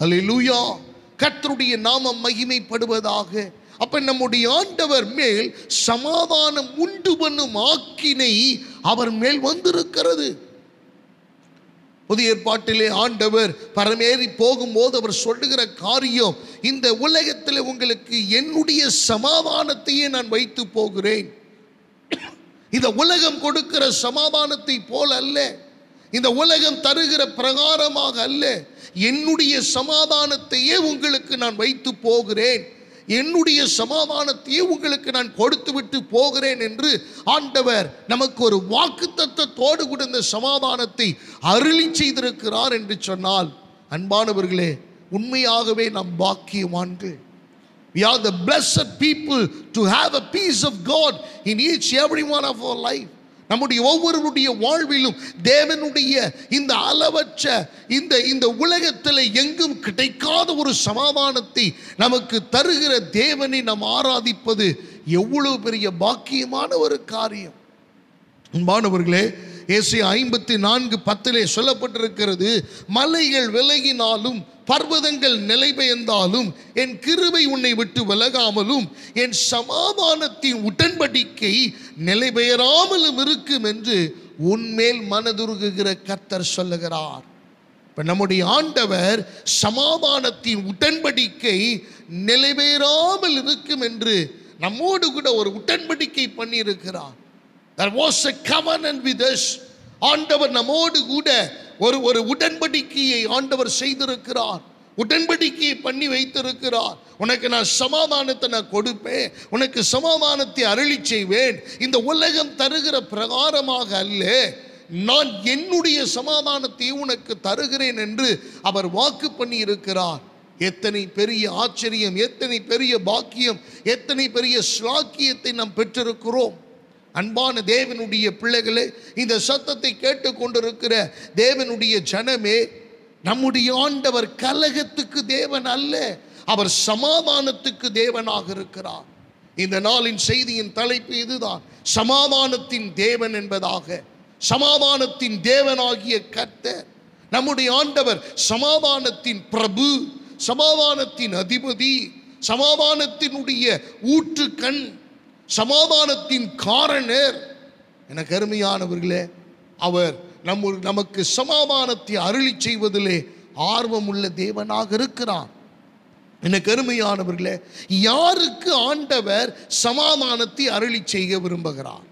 அல்லேலூயா, கர்த்தருடைய நாமம் மகிமைப்படுவதாக. அப்ப நம்முடைய ஆண்டவர் மேல் சமாதானம் உண்டு பண்ணும் ஆக்கினை அவர் மேல் வந்திருக்கிறது. புதிய ஏற்பாட்டிலே ஆண்டவர் பரமேறி போகும்போது அவர் சொல்லுகிற காரியம், இந்த உலகத்தில் உங்களுக்கு என்னுடைய சமாதானத்தையே நான் வைத்து போகிறேன். இந்த உலகம் கொடுக்கிற சமாதானத்தை போல அல்ல, இந்த உலகம் தருகிற பிரகாரமாக அல்ல, என்னுடைய சமாதானத்தையே உங்களுக்கு நான் வைத்து போகிறேன், என்னுடைய சமாதானத்தையே உங்களுக்கு நான் கொடுத்து விட்டு போகிறேன் என்று ஆண்டவர் நமக்கு ஒரு வாக்குத்தத்தத்தோடு கூட இந்த சமாதானத்தை அருளி செய்திருக்கிறார் என்று சொன்னால், அன்பானவர்களே, உண்மையாகவே நாம் பாக்கியவான்கள். We are the blessed people to have a peace of God in each every one of our life. நம்முடைய ஒவ்வொருவருடைய வாழ்விலும் தேவனுடைய இந்த அளவற்ற இந்த உலகத்தில் எங்கும் கிடைக்காத ஒரு சமாதானத்தை நமக்கு தருகிற தேவனை நாம் ஆராதிப்பது எவ்வளவு பெரிய பாக்கியமான ஒரு காரியம். அன்பானவர்களே, ஏசாயா 54:10 சொல்லப்பட்டிருக்கிறது, மலைகள் விலகினாலும் பர்வதங்கள் நிலை பெயர்ந்தாலும் என் கிருபை உன்னை விட்டு விலகாமலும் என் சமாதானத்தின் உடன்படிக்கை நிலை பெயராமலும் இருக்கும் என்று உன்மேல் மனதுருகுகிற கர்த்தர் சொல்லுகிறார். இப்ப நம்முடைய ஆண்டவர் சமாதானத்தின் உடன்படிக்கை நிலை பெயராமல் இருக்கும் என்று நம்மோடு கூட ஒரு உடன்படிக்கை பண்ணி இருக்கிறார். There was a covenant with us. ஆண்டவர் நம்மோடு கூட ஒரு உடன்படிக்கையை ஆண்டவர் செய்திருக்கிறார், உடன்படிக்கையை பண்ணி வைத்திருக்கிறார். உனக்கு நான் சமாதானத்தை நான் கொடுப்பேன், உனக்கு சமாதானத்தை அருளி செய்வேன், இந்த உலகம் தருகிற பிரகாரமாக அல்ல, நான் என்னுடைய சமாதானத்தை உனக்கு தருகிறேன் என்று அவர் வாக்கு பண்ணி இருக்கிறார். எத்தனை பெரிய ஆச்சரியம், எத்தனை பெரிய பாக்கியம், எத்தனை பெரிய ஸ்லாக்கியத்தை நாம் பெற்றிருக்கிறோம். அன்பான தேவனுடைய பிள்ளைகளே, இந்த சத்தத்தை கேட்டுக்கொண்டிருக்கிற தேவனுடைய ஜனமே, நம்முடைய ஆண்டவர் கலகத்துக்கு தேவன் அல்ல, அவர் சமாதானத்துக்கு தேவனாக இருக்கிறார். இந்த நாளின் செய்தியின் தலைப்பு இதுதான், சமாதானத்தின் தேவன் என்பதாக. சமாதானத்தின் தேவனாகிய கர்த்தர் நம்முடைய ஆண்டவர் சமாதானத்தின் பிரபு, சமாதானத்தின் அதிபதி, சமாதானத்தினுடைய ஊற்றுக்கண், சமாதானத்தின் காரணர். எனக்கு அருமையானவர்களே, அவர் நமக்கு சமாதானத்தை அருளி செய்வதிலே ஆர்வமுள்ள தேவனாக இருக்கிறார். எனக்கு அருமையானவர்களே, யாருக்கு ஆண்டவர் சமாதானத்தை அருளி செய்ய விரும்புகிறார்?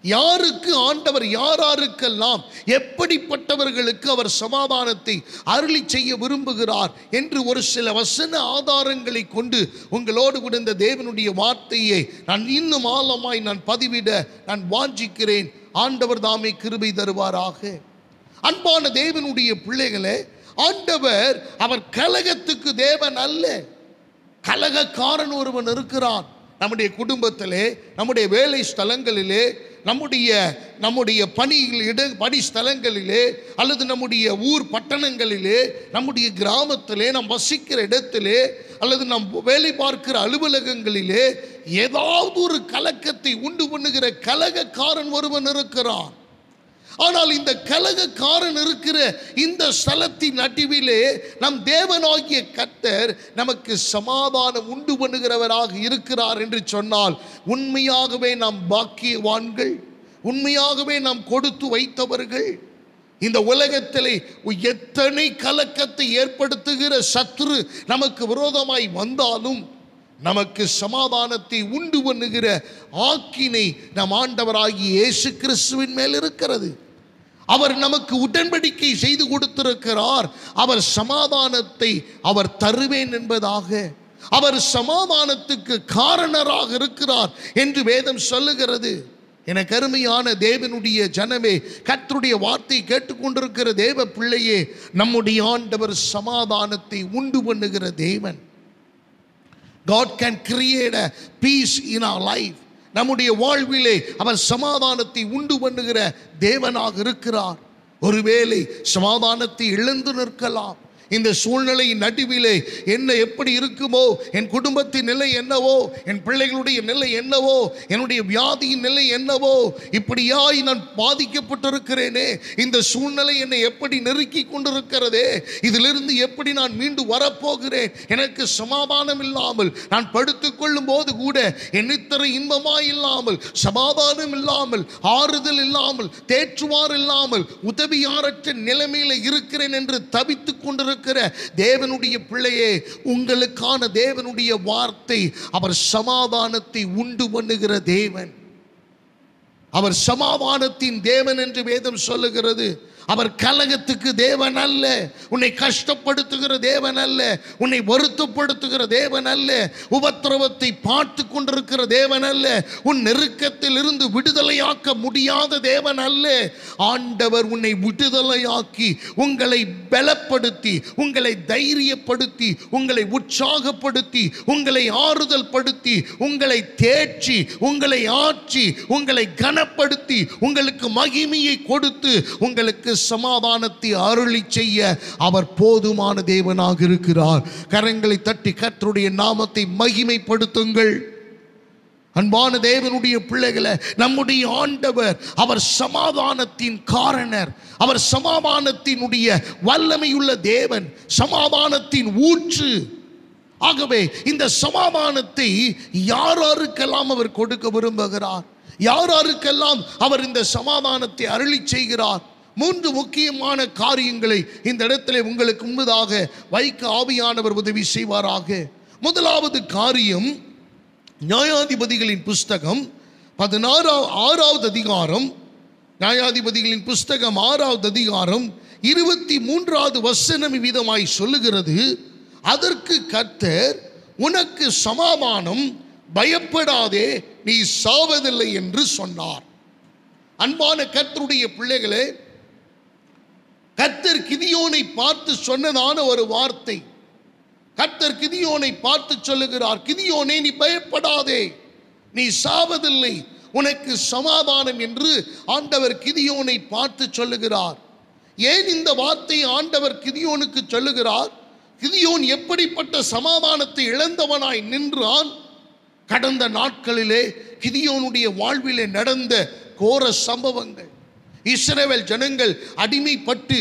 யாருக்கு ஆண்டவர், யாருக்கெல்லாம், எப்படிப்பட்டவர்களுக்கு அவர் சமாதானத்தை அருளி செய்ய விரும்புகிறார் என்று ஒரு சில வசன ஆதாரங்களை கொண்டு உங்களோடு கூட இந்த தேவனுடைய வார்த்தையை நான் இன்னும் ஆழமாய் நான் பதிவிட நான் வாஞ்சிக்கிறேன். ஆண்டவர் தாமே கிருபை தருவாராக. அன்பான தேவனுடைய பிள்ளைகளே, ஆண்டவர் அவர் கலகத்துக்கு தேவன் அல்ல. கலகக்காரன் ஒருவன் இருக்கிறான். நம்முடைய குடும்பத்திலே, நம்முடைய வேலை ஸ்தலங்களிலே, நம்முடைய பணி ஸ்தலங்களிலே, அல்லது நம்முடைய ஊர் பட்டணங்களிலே, நம்முடைய கிராமத்திலே, நாம் வசிக்கிற இடத்திலே, அல்லது நாம் வேலை பார்க்கிற அலுவலகங்களிலே ஏதாவது ஒரு கலக்கத்தை உண்டு பண்ணுகிற கலகக்காரன் ஒருவன் இருக்கிறான். ஆனால் இந்த கலகக்காரன் இருக்கிற இந்த ஸ்தலத்தின் நடுவிலே நம் தேவனாகிய கர்த்தர் நமக்கு சமாதானம் உண்டு பண்ணுகிறவராக இருக்கிறார் என்று சொன்னால், உண்மையாகவே நாம் பாக்கியவான்கள், உண்மையாகவே நாம் கொடுத்து வைத்தவர்கள். இந்த உலகத்திலே எத்தனை கலக்கத்தை ஏற்படுத்துகிற சத்துரு நமக்கு விரோதமாய் வந்தாலும் நமக்கு சமாதானத்தை உண்டு பண்ணுகிற ஆக்கினை நம் ஆண்டவராகிய இயேசு கிறிஸ்துவின் மேல் இருக்கிறது. அவர் நமக்கு உடன்படிக்கை செய்து கொடுத்திருக்கிறார். அவர் சமாதானத்தை அவர் தருவேன் என்பதாக, அவர் சமாதானத்துக்கு காரணராக இருக்கிறார் என்று வேதம் சொல்லுகிறது. எனக்கு அருமையான தேவனுடைய ஜனமே, கர்த்தருடைய வார்த்தை கேட்டுக்கொண்டிருக்கிற தேவ பிள்ளையே, நம்முடைய ஆண்டவர் சமாதானத்தை உண்டு பண்ணுகிற தேவன். God can create a peace in our life. நம்முடைய வாழ்விலே அவர் சமாதானத்தை உண்டு பண்ணுகிற தேவனாக இருக்கிறார். ஒருவேளை சமாதானத்தை இழந்து நிற்கலாம். இந்த சூழ்நிலை நடுவிலே என்ன எப்படி இருக்குமோ, என் குடும்பத்தின் நிலை என்னவோ, என் பிள்ளைகளுடைய நிலை என்னவோ, என்னுடைய வியாதியின் நிலை என்னவோ, இப்படியாய் நான் பாதிக்கப்பட்டிருக்கிறேனே, இந்த சூழ்நிலை என்னை எப்படி நெருக்கி கொண்டிருக்கிறதே, இதிலிருந்து எப்படி நான் மீண்டு வரப்போகிறேன், எனக்கு சமாதானம் இல்லாமல் நான் படுத்துக்கொள்ளும் போது கூட என்னித்தர இன்பமாய் இல்லாமல், சமாதானம் இல்லாமல், ஆறுதல் இல்லாமல், தேற்றுவார் இல்லாமல், உதவியாரற்ற நிலைமையில இருக்கிறேன் என்று தவித்துக் கொண்டிருக்க தேவனுடைய பிள்ளையே, உங்களுக்கான தேவனுடைய வார்த்தை, அவர் சமாதானத்தை உண்டு பண்ணுகிற தேவன். அவர் சமாதானத்தின் தேவன் என்று வேதம் சொல்லுகிறது. அவர் கலகத்துக்கு தேவன் அல்ல, உன்னை கஷ்டப்படுத்துகிற தேவன் அல்ல, உன்னை வருத்தப்படுத்துகிற தேவன் அல்ல, உபத்திரவத்தை பார்த்து கொண்டிருக்கிற தேவன் அல்ல, உன் நெருக்கத்தில் இருந்து விடுதலையாக்க முடியாத தேவன் அல்ல. ஆண்டவர் உன்னை விடுதலையாக்கி, உங்களை பலப்படுத்தி, உங்களை தைரியப்படுத்தி, உங்களை உற்சாகப்படுத்தி, உங்களை ஆறுதல் படுத்தி, உங்களை தேற்றி, உங்களை ஆற்றி, உங்களை கனப்படுத்தி, உங்களுக்கு மகிமையை கொடுத்து, உங்களுக்கு சமாதானத்தை அருளி செய்ய அவர் போதுமான தேவனாக இருக்கிறார். கரங்களை தட்டி கர்த்தருடைய நாமத்தை மகிமைப்படுத்துங்கள். அன்பான தேவனுடைய பிள்ளைகளை, நம்முடைய ஆண்டவர் அவர் சமாதானத்தின் காரணர், அவர் சமாதானத்தினுடைய வல்லமையுள்ள தேவன், சமாதானத்தின் ஊற்று. ஆகவே இந்த சமாதானத்தை யாருக்கெல்லாம் அவர் கொடுக்க விரும்புகிறார், யாருக்கெல்லாம் அவர் இந்த சமாதானத்தை அருளி செய்கிறார். 3 முக்கியமான காரியங்களை இந்த இடத்துல உங்களுக்கு முன்பதாக வைக்க ஆவியானவர் உதவி செய்வாராக. முதலாவது காரியம், நியாயாதிபதிகளின் புஸ்தகம் 6வது அதிகாரம், நியாயாதிபதிகளின் புஸ்தகம் 6வது அதிகாரம் 23வது வசனம் விதமாய் சொல்லுகிறது, அதற்கு கர்த்தர், உனக்கு சமாதானம், பயப்படாதே, நீ சாவதில்லை என்று சொன்னார். அன்பான கர்த்தருடைய பிள்ளைகளே, கர்த்தர் கிதியோனை பார்த்து சொன்னதான ஒரு வார்த்தை. கர்த்தர் கிதியோனை பார்த்து சொல்லுகிறார், கிதியோனே நீ பயப்படாதே, நீ சாவதில்லை, உனக்கு சமாதானம் என்று ஆண்டவர் கிதியோனை பார்த்து சொல்லுகிறார். ஏன் இந்த வார்த்தை ஆண்டவர் கிதியோனுக்கு சொல்லுகிறார்? கிதியோன் எப்படிப்பட்ட சமாதானத்தை இழந்தவனாய் நின்றான்? கடந்த நாட்களிலே கிதியோனுடைய வாழ்விலே நடந்த கோர சம்பவங்கள், இஸ்ரவேல் ஜனங்கள் அடிமைப்பட்டு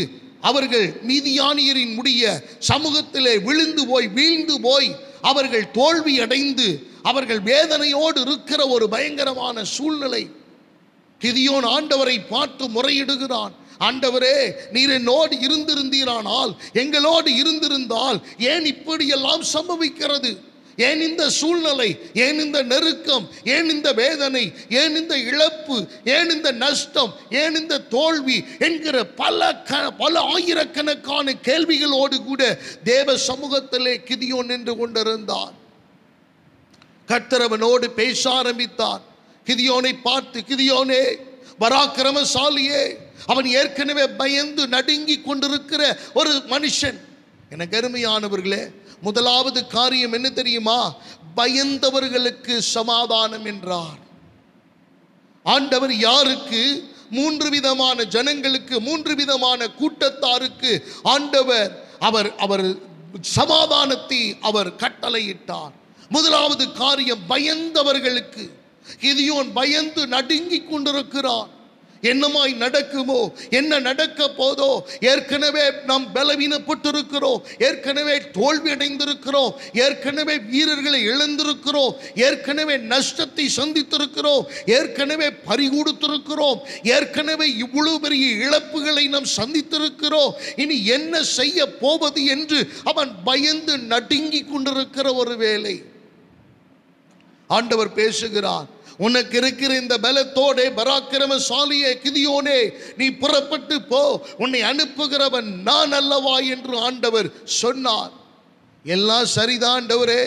அவர்கள் மீதியானியரின் முடிய சமூகத்திலே வீழ்ந்து போய் அவர்கள் தோல்வி அடைந்து அவர்கள் வேதனையோடு இருக்கிற ஒரு பயங்கரமான சூழ்நிலை. கிதியோன் ஆண்டவரை பார்த்து முறையிடுகிறான், ஆண்டவரே, நீர் என்னோடு இருந்திருந்தீரானால், எங்களோடு இருந்திருந்தால் ஏன் இப்படியெல்லாம் சம்பவிக்கிறது? ஏன் இந்த சூழ்நிலை, ஏன் இந்த நெருக்கம், ஏன் இந்த வேதனை, ஏன் இந்த இழப்பு, ஏன் இந்த நஷ்டம், ஏன் இந்த தோல்வி என்கிற பல ஆயிரக்கணக்கான கேள்விகளோடு கூட தேவ சமூகத்திலே கிதியோன் நின்று கொண்டிருந்தார். கர்த்தர் அவனோடு பேச ஆரம்பித்தார். கிதியோனை பார்த்து, கிதியோனே, பராக்கிரமசாலியே, அவன் ஏற்கனவே பயந்து நடுங்கி கொண்டிருக்கிற ஒரு மனுஷன். எனக்கு அருமையானவர்களே, முதலாவது காரியம் என்ன தெரியுமா? பயந்தவர்களுக்கு சமாதானம் என்றார் ஆண்டவர். யாருக்கு? 3 விதமான ஜனங்களுக்கு, 3 விதமான கூட்டத்தாருக்கு ஆண்டவர் அவர் சமாதானத்தை அவர் கட்டளையிட்டார். முதலாவது காரியம் பயந்தவர்களுக்கு. கிதியோன் பயந்து நடுங்கி கொண்டிருக்கிறான். என்னமாய் நடக்குமோ, என்ன நடக்க போதோ, ஏற்கனவே நாம் பலவீனப்பட்டிருக்கிறோம், ஏற்கனவே தோல்வி அடைந்திருக்கிறோம், ஏற்கனவே வீரர்களை இழந்திருக்கிறோம், ஏற்கனவே நஷ்டத்தை சந்தித்திருக்கிறோம், ஏற்கனவே பறிகொடுத்திருக்கிறோம், ஏற்கனவே இவ்வளவு பெரிய இழப்புகளை நாம் சந்தித்திருக்கிறோம். இனி என்ன செய்ய போவது என்று அவன் பயந்து நடுங்கி கொண்டிருக்கிற ஒரு வேளை ஆண்டவர் பேசுகிறார். உனக்கு இருக்கிற இந்த பலத்தோடே பராக்கிரமசாலியே கிதியோனே, நீ புறப்பட்டு போ, உன்னை அனுப்புகிறவன் நான் அல்லவா என்று ஆண்டவர் சொன்னார். எல்லாம் சரிதான் ஆண்டவரே,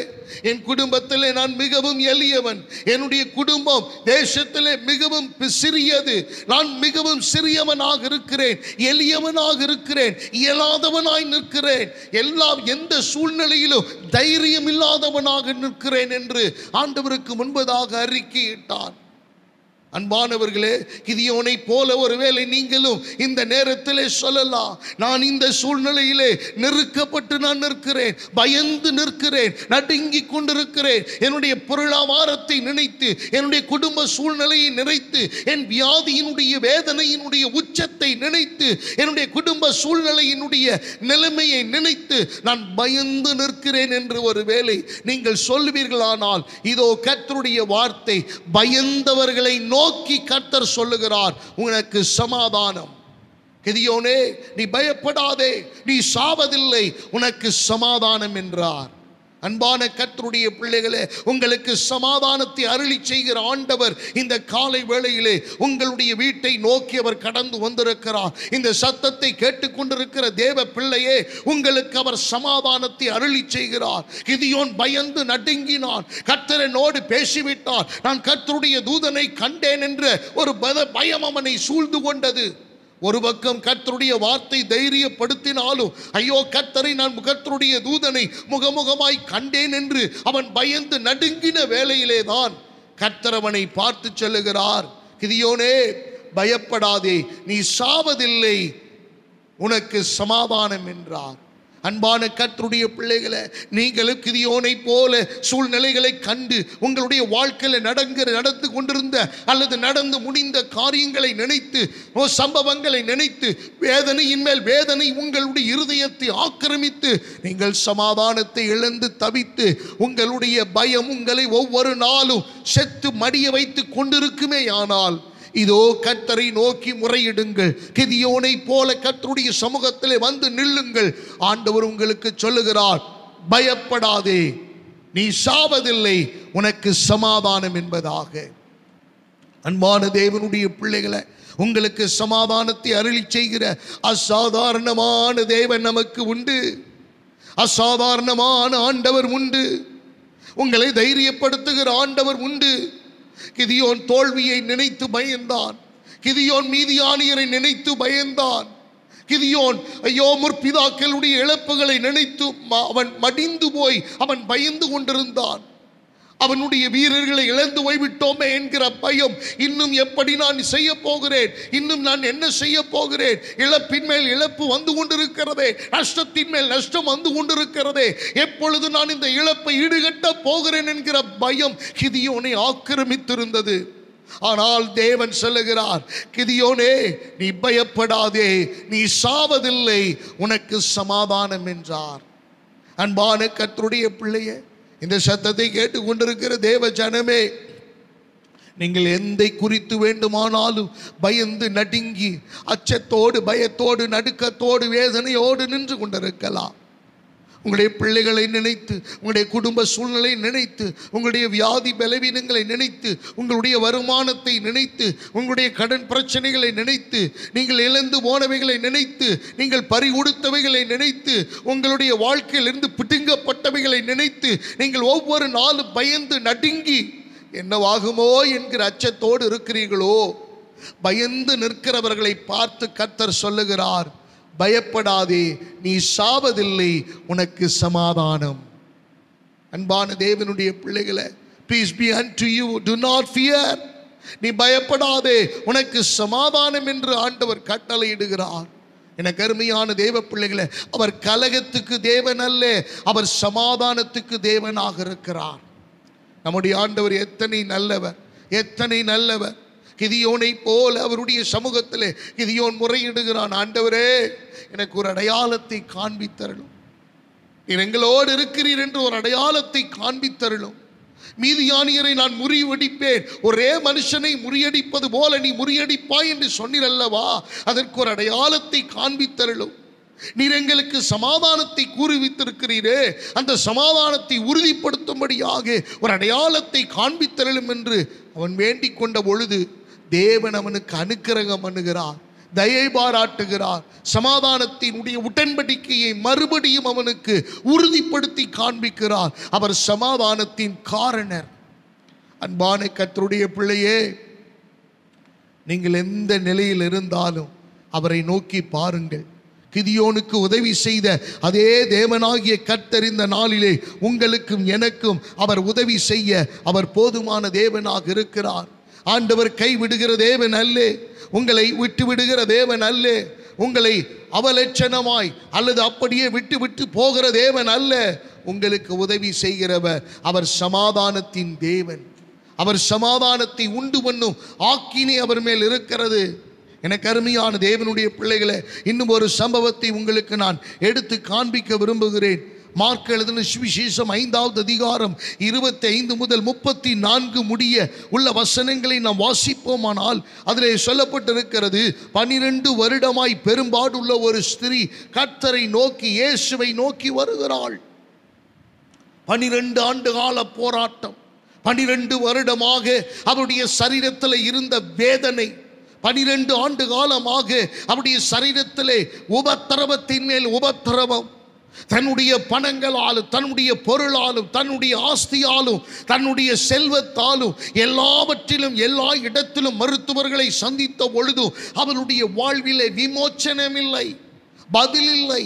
என் குடும்பத்திலே நான் மிகவும் எளியவன், என்னுடைய குடும்பம் தேசத்திலே மிகவும் சிறியது, நான் மிகவும் சிறியவனாக இருக்கிறேன், எளியவனாக இருக்கிறேன், இயலாதவனாய் நிற்கிறேன், எல்லாம் எந்த சூழ்நிலையிலும் தைரியம் இல்லாதவனாக நிற்கிறேன் என்று ஆண்டவருக்கு முன்பதாக அறிக்கையிட்டான். அன்பானவர்களே, கிதியோனை போல ஒருவேளை நீங்களும் இந்த நேரத்திலே சொல்லலாம், நான் இந்த சூழ்நிலையிலே நெருக்கப்பட்டு நான் நிற்கிறேன், பயந்து நிற்கிறேன், நடுங்கி கொண்டிருக்கிறேன், என்னுடைய பொருளாதாரத்தை நினைத்து, என்னுடைய குடும்ப சூழ்நிலையை நினைத்து, என் வியாதியினுடைய வேதனையினுடைய உச்சத்தை நினைத்து, என்னுடைய குடும்ப சூழ்நிலையினுடைய நிலைமையை நினைத்து நான் பயந்து நிற்கிறேன் என்று ஒருவேளை நீங்கள் சொல்வீர்களானால், இதோ கர்த்தருடைய வார்த்தை பயந்தவர்களை நோக்கி கர்த்தர் சொல்லுகிறார், உனக்கு சமாதானம். கிதியோனே, நீ பயப்படாதே, நீ சாவதில்லை, உனக்கு சமாதானம் என்றார். அன்பான கர்த்தருடைய பிள்ளைகளே, உங்களுக்கு சமாதானத்தை அருளி செய்கிற ஆண்டவர் இந்த காலை வேளையிலே உங்களுடைய வீட்டை நோக்கி அவர் கடந்து வந்திருக்கிறார். இந்த சத்தத்தை கேட்டுக்கொண்டிருக்கிற தேவ பிள்ளையே, உங்களுக்கு அவர் சமாதானத்தை அருளி செய்கிறார். கிதியோன் பயந்து நடுங்கினான், கர்த்தர் என்னோடு பேசிவிட்டார், நான் கர்த்தருடைய தூதனை கண்டேன் என்ற ஒரு பயம் அவனை சூழ்ந்து கொண்டது. ஒரு பக்கம் கர்த்தருடைய வார்த்தை தைரியப்படுத்தினாலும், ஐயோ கர்த்தரை நான் கர்த்தருடைய தூதனை முகமுகமாய் கண்டேன் என்று அவன் பயந்து நடுங்கின வேளையிலே தான் கர்த்தர் அவனை பார்த்து சொல்லுகிறார், கிதியோனே பயப்படாதே, நீ சாவதில்லை, உனக்கு சமாதானம் என்றார். அன்பான கர்த்தருடைய பிள்ளைகளை, நீங்களும் கிதியோனை போல சூழ்நிலைகளை கண்டு உங்களுடைய வாழ்க்கையில் நடந்து கொண்டிருந்த அல்லது நடந்து முடிந்த காரியங்களை நினைத்து, சம்பவங்களை நினைத்து வேதனையின் மேல் வேதனை உங்களுடைய இருதயத்தை ஆக்கிரமித்து நீங்கள் சமாதானத்தை இழந்து தவித்து, உங்களுடைய பயம் உங்களை ஒவ்வொரு நாளும் செத்து மடிய வைத்து கொண்டிருக்குமே ஆனால், இதோ கர்த்தரை நோக்கி முறையிடுங்கள். கிதியோனை போல கர்த்தருடைய சமூகத்திலே வந்து நில்லுங்கள். ஆண்டவர் உங்களுக்கு சொல்லுகிறார், பயப்படாதே, நீ சாவதில்லை, உனக்கு சமாதானம் என்பதாக. அன்பான தேவனுடைய பிள்ளைகளை, உங்களுக்கு சமாதானத்தை அருளி செய்கிற அசாதாரணமான தேவன் நமக்கு உண்டு, அசாதாரணமான ஆண்டவர் உண்டு, உங்களை தைரியப்படுத்துகிற ஆண்டவர் உண்டு. கிதியோன் தோல்வியை நினைத்து பயந்தான், கிதியோன் மீதியானியரை நினைத்து பயந்தான், கிதியோன் ஐயோ முற்பிதாக்களுடைய இழப்புகளை நினைத்து அவன் மடிந்து போய் அவன் பயந்து கொண்டிருந்தான். அவனுடைய வீரர்களை இழந்து போய்விட்டோமே என்கிற பயம், இன்னும் எப்படி நான் செய்ய போகிறேன், இன்னும் நான் என்ன செய்ய போகிறேன், இழப்பின் மேல் இழப்பு வந்து கொண்டிருக்கிறதே, நஷ்டத்தின் மேல் நஷ்டம் வந்து கொண்டிருக்கிறதே, எப்பொழுது நான் இந்த இழப்பை ஈடுகட்ட போகிறேன் என்கிற பயம் கிதியோனை ஆக்கிரமித்திருந்தது. ஆனால் தேவன் சொல்லுகிறார், கிதியோனே நீ பயப்படாதே, நீ சாவதில்லை, உனக்கு சமாதானம் என்றார். அன்பான கர்த்தருடைய பிள்ளையே, இந்த சத்தத்தை கேட்டுக்கொண்டிருக்கிற தேவ ஜனமே, நீங்கள் எந்தை குறித்து வேண்டுமானாலும் பயந்து நடுங்கி அச்சத்தோடு பயத்தோடு நடுக்கத்தோடு வேதனையோடு நின்று கொண்டிருக்கலாம். உங்களுடைய பிள்ளைகளை நினைத்து, உங்களுடைய குடும்ப சூழ்நிலை நினைத்து, உங்களுடைய வியாதி பலவீனங்களை நினைத்து, உங்களுடைய வருமானத்தை நினைத்து, உங்களுடைய கடன் பிரச்சனைகளை நினைத்து, நீங்கள் இழந்து போனவைகளை நினைத்து, நீங்கள் பறிகொடுத்தவைகளை நினைத்து, உங்களுடைய வாழ்க்கையிலிருந்து பிடுங்கப்பட்டவைகளை நினைத்து, நீங்கள் ஒவ்வொரு நாளும் பயந்து நடுங்கி என்னவாகுமோ என்கிற அச்சத்தோடு இருக்கிறீர்களோ, பயந்து நிற்கிறவர்களை பார்த்து கர்த்தர் சொல்லுகிறார், பயப்படாதே, நீ சாவதில்லை, உனக்கு சமாதானம். அன்பான தேவனுடைய பிள்ளைகளை, peace be unto you, do not fear, நீ பயப்படாதே, உனக்கு சமாதானம் என்று ஆண்டவர் கட்டளையிடுகிறார். எனக்கு அருமையான தேவ பிள்ளைகளை, அவர் கலகத்துக்கு தேவன் அல்ல, அவர் சமாதானத்துக்கு தேவனாக இருக்கிறார். நம்முடைய ஆண்டவர் எத்தனை நல்லவர், எத்தனை நல்லவர். கிதியோனை போல அவருடைய சமூகத்திலே கிதியோன் முறையிடுகிறான், ஆண்டவரே எனக்கு ஒரு அடையாளத்தை காண்பித்தருளும், நீர் எங்களோடு இருக்கிறீர் என்று ஒரு அடையாளத்தை காண்பித்தருளும். மீதியானியரை நான் முறியடிப்பேன், ஒரே மனுஷனை முறியடிப்பது போல நீ முறியடிப்பாய் என்று சொன்னீரல்லவா, அதற்கு ஒரு அடையாளத்தை காண்பித்தருளும். நீர் எங்களுக்கு சமாதானத்தை கூறுவித்திருக்கிறீரே, அந்த சமாதானத்தை உறுதிப்படுத்தும்படியாக ஒரு அடையாளத்தை காண்பித்தருளும் என்று அவன் வேண்டிக் கொண்ட பொழுது தேவன் அவனுக்கு அனுக்கிரகம் பண்ணுகிறார், தயை பாராட்டுகிறார். சமாதானத்தினுடைய உடன்படிக்கையை மறுபடியும் அவனுக்கு உறுதிப்படுத்தி காண்பிக்கிறார். அவர் சமாதானத்தின் காரணர். அன்பான கர்த்தருடைய பிள்ளையே, நீங்கள் எந்த நிலையில் இருந்தாலும் அவரை நோக்கி பாருங்கள். கிதியோனுக்கு உதவி செய்த அதே தேவனாகிய கர்த்தர் இந்த நாளிலே உங்களுக்கும் எனக்கும் அவர் உதவி செய்ய அவர் போதுமான தேவனாக இருக்கிறார். ஆண்டவர் கைவிடுகிற தேவன் அல்ல, உங்களை விட்டு விடுகிற தேவன் அல்ல, உங்களை அவலட்சணமாய் அல்லது அப்படியே விட்டு விட்டு போகிற தேவன் அல்ல. உங்களுக்கு உதவி செய்கிறவர் அவர் சமாதானத்தின் தேவன். அவர் சமாதானத்தை உண்டு பண்ணும் ஆக்கினை அவர் மேல் இருக்கிறது. எனக்கு அருமையான தேவனுடைய பிள்ளைகளை, இன்னும் ஒரு சம்பவத்தை உங்களுக்கு நான் எடுத்து காண்பிக்க விரும்புகிறேன். மார்க் எழுதின சுவிசேஷம் 5வது அதிகாரம் 25 முதல் 34 முடிய உள்ள வசனங்களை நாம் வாசிப்போமானால் அதிலே சொல்லப்பட்டிருக்கிறது, 12 வருடமாய் பெரும்பாடுள்ள ஒரு ஸ்திரீ கர்த்தரை நோக்கி, இயேசுவை நோக்கி வருகிறாள். 12 ஆண்டு கால போராட்டம், 12 வருடமாக அவருடைய சரீரத்தில் இருந்த வேதனை, 12 ஆண்டு காலமாக அவருடைய சரீரத்திலே உபத்திரவத்தின் மேல் உபத்திரவம், தன்னுடைய பணங்களாலும் தன்னுடைய பொருளாலும் தன்னுடைய ஆஸ்தியாலும் தன்னுடைய செல்வத்தாலும் எல்லாவற்றிலும் எல்லா இடத்திலும் மருத்துவர்களை சந்தித்த பொழுதும் அவருடைய வாழ்விலே விமோச்சனமில்லை, பதிலில்லை.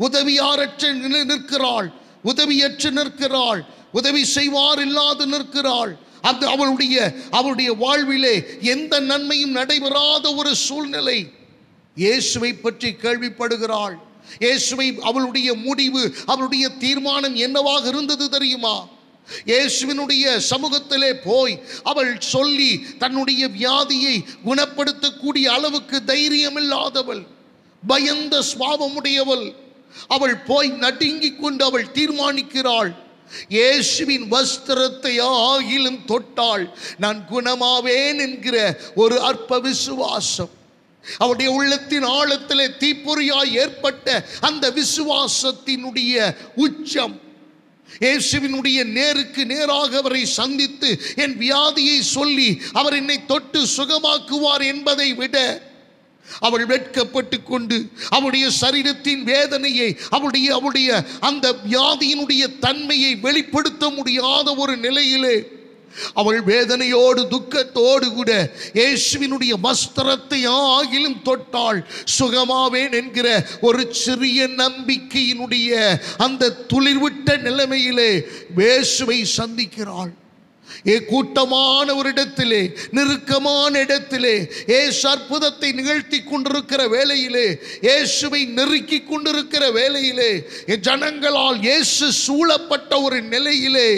உதவியாரற்று நிற்கிறாள், உதவியற்று நிற்கிறாள், உதவி செய்வார் இல்லாது நிற்கிறாள். அது அவளுடைய வாழ்விலே எந்த நன்மையும் நடைபெறாத ஒரு சூழ்நிலை. இயேசுவை பற்றி கேள்விப்படுகிறாள். இயேசுவை அவளுடைய முடிவு, அவளுடைய தீர்மானம் என்னவாக இருந்தது தெரியுமா? இயேசுவினுடைய சமூகத்திலே போய் அவள் சொல்லி தன்னுடைய வியாதியை குணப்படுத்தக்கூடிய அளவுக்கு தைரியம் இல்லாதவள், பயந்த சுபாவமுடையவள். அவள் போய் நடுங்கிக் கொண்டு அவள் தீர்மானிக்கிறாள், இயேசுவின் வஸ்திரத்தை ஆகிலும் தொட்டால் நான் குணமாவேன் என்கிற ஒரு அற்ப விசுவாசம். அவருடைய உள்ளத்தின் ஆழத்திலே தீப்பொறியாய் ஏற்பட்ட அந்த விசுவாசத்தினுடைய உச்சம். இயேசுவினுடைய நேருக்கு நேராக அவரை சந்தித்து என் வியாதியை சொல்லி அவர் என்னை தொட்டு சுகமாக்குவார் என்பதை விட அவள் வெட்கப்பட்டு கொண்டு அவளுடைய சரீரத்தின் வேதனையை, அவளுடைய அந்த வியாதியினுடைய தன்மையை வெளிப்படுத்த முடியாத ஒரு நிலையிலே அவள் வேதனையோடு துக்கத்தோடு கூட இயேசுவினுடைய வஸ்திரத்தை ஆகிலும் தொட்டாள் சுகமாவேன் என்கிற ஒரு சிறிய நம்பிக்கையினுடைய அந்த துளிர்விட்ட நிலைமையிலே இயேசுவை சந்திக்கிறாள். கூட்டமான ஒரு இடத்திலே, நெருக்கமான இடத்திலே இயேசு அற்புதத்தை நிகழ்த்தி கொண்டிருக்கிற வேளையிலே, இயேசுவை நெருக்கி கொண்டிருக்கிற வேளையிலே, ஜனங்களால் இயேசு சூழப்பட்ட ஒரு நிலையிலே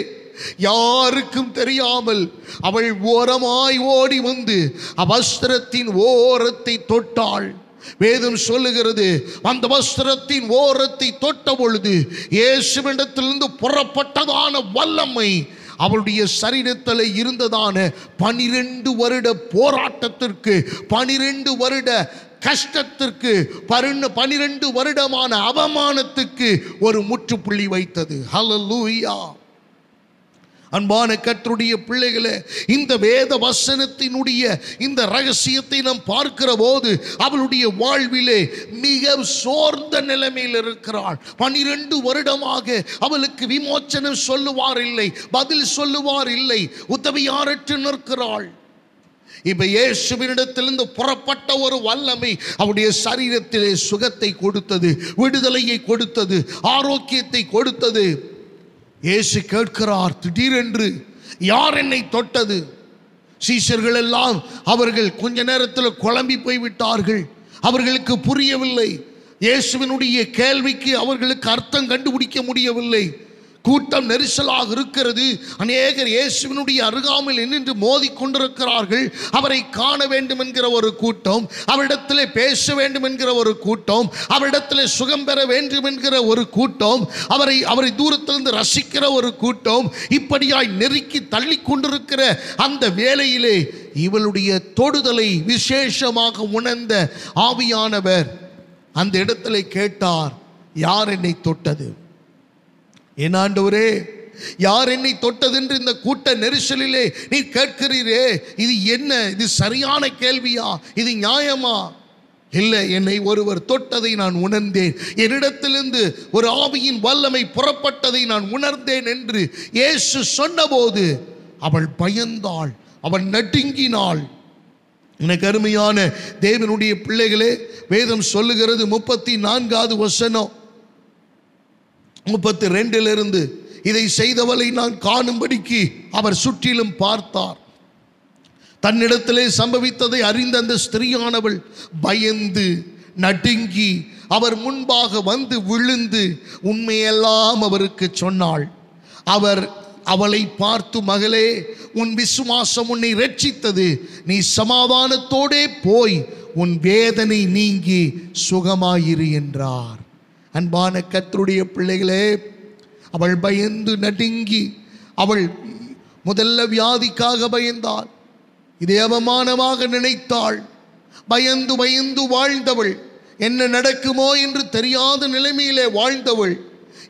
யாருக்கும் தெரியாமல் அவள் ஓரமாய் ஓடி வந்து வஸ்திரத்தின் ஓரத்தை தொட்டாள். வேதம் சொல்லுகிறது, அந்த வஸ்திரத்தின் ஓரத்தை தொட்ட பொழுது இயேசுவிடத்திலிருந்து புறப்பட்டதான வல்லமை அவளுடைய சரீரத்தில் இருந்ததான 12 வருட போராட்டத்திற்கு, 12 வருட கஷ்டத்திற்கு, 12 வருடமான அவமானத்துக்கு ஒரு முற்றுப்புள்ளி வைத்தது. ஹல்லேலூயா. அன்பான கர்த்தருடைய பிள்ளைகளே, இந்த வேத வசனத்தினுடைய இந்த ரகசியத்தை நாம் பார்க்கிற போது அவளுடைய வாழ்விலே மிக சோர்ந்த நிலைமையில் இருக்கிறாள். 12 வருடமாக அவளுக்கு விமோச்சனம் சொல்லுவார் இல்லை, பதில் சொல்லுவார் இல்லை, உதவியாரற்று நிற்கிறாள். இப்ப இயேசுவினிடத்திலிருந்து புறப்பட்ட ஒரு வல்லமை அவருடைய சரீரத்திலே சுகத்தை கொடுத்தது, விடுதலையை கொடுத்தது, ஆரோக்கியத்தை கொடுத்தது. இயேசு கேட்கிறார் திடீரென்று, யார் என்னை தொட்டது? சீஷர்கள் எல்லாம் அவர்கள் கொஞ்ச நேரத்தில் குழம்பி போய்விட்டார்கள். அவர்களுக்கு புரியவில்லை. இயேசுவினுடைய கேள்விக்கு அவர்களுக்கு அர்த்தம் கண்டுபிடிக்க முடியவில்லை. கூட்டம் நெரிசலாக இருக்கிறது. அநேகர் இயேசுவினுடைய அருகாமையில் நின்று மோதி கொண்டிருக்கிறார்கள். அவரை காண வேண்டும் என்கிற ஒரு கூட்டம், அவரிடத்திலே பேச வேண்டும் என்கிற ஒரு கூட்டம், அவரிடத்திலே சுகம் பெற வேண்டும் என்கிற ஒரு கூட்டம், அவரை தூரத்திலிருந்து ரசிக்கிற ஒரு கூட்டம், இப்படியாய் நெருக்கி தள்ளி கொண்டிருக்கிற அந்த வேளையிலே இவளுடைய தொடுதலை விசேஷமாக உணர்ந்த ஆவியானவர் அந்த இடத்திலே கேட்டார், யார் என்னை தொட்டது? என் ஆண்டவரே, யார் என்னை தொட்டது என்று இந்த கூட்ட நெரிசலிலே நீ கேட்கிறீரே, இது என்ன? இது சரியான கேள்வியா? இது நியாயமா? இல்லை, என்னை ஒருவர் தொட்டதை நான் உணர்ந்தேன், என்னிடத்திலிருந்து ஒரு ஆவியின் வல்லமை புறப்பட்டதை நான் உணர்ந்தேன் என்று இயேசு சொன்னபோது அவள் பயந்தாள், அவள் நடுங்கினாள். எனக்கு அருமையான தேவனுடைய பிள்ளைகளே, வேதம் சொல்லுகிறது 34வது வசனம் 32 இதை செய்தவளை நான் காணும்படிக்கு அவர் சுற்றிலும் பார்த்தார். தன்னிடத்திலே சம்பவித்ததை அறிந்த அந்த ஸ்திரீயானவள் பயந்து நடுங்கி அவர் முன்பாக வந்து விழுந்து உண்மையெல்லாம் அவருக்கு சொன்னாள். அவர் அவளை பார்த்து, மகளே, உன் விசுவாசம் உன்னை ரட்சித்தது, நீ சமாதானத்தோடே போய் உன் வேதனை நீங்கி சுகமாயிரு என்றார். அன்பான கர்த்தருடைய பிள்ளைகளே, அவள் பயந்து நடுங்கி, அவள் முதல்ல வியாதிக்காக பயந்தாள், இதை அவமானமாக நினைத்தாள். பயந்து பயந்து வாழ்ந்தவள், என்ன நடக்குமோ என்று தெரியாத நிலைமையிலே வாழ்ந்தவள்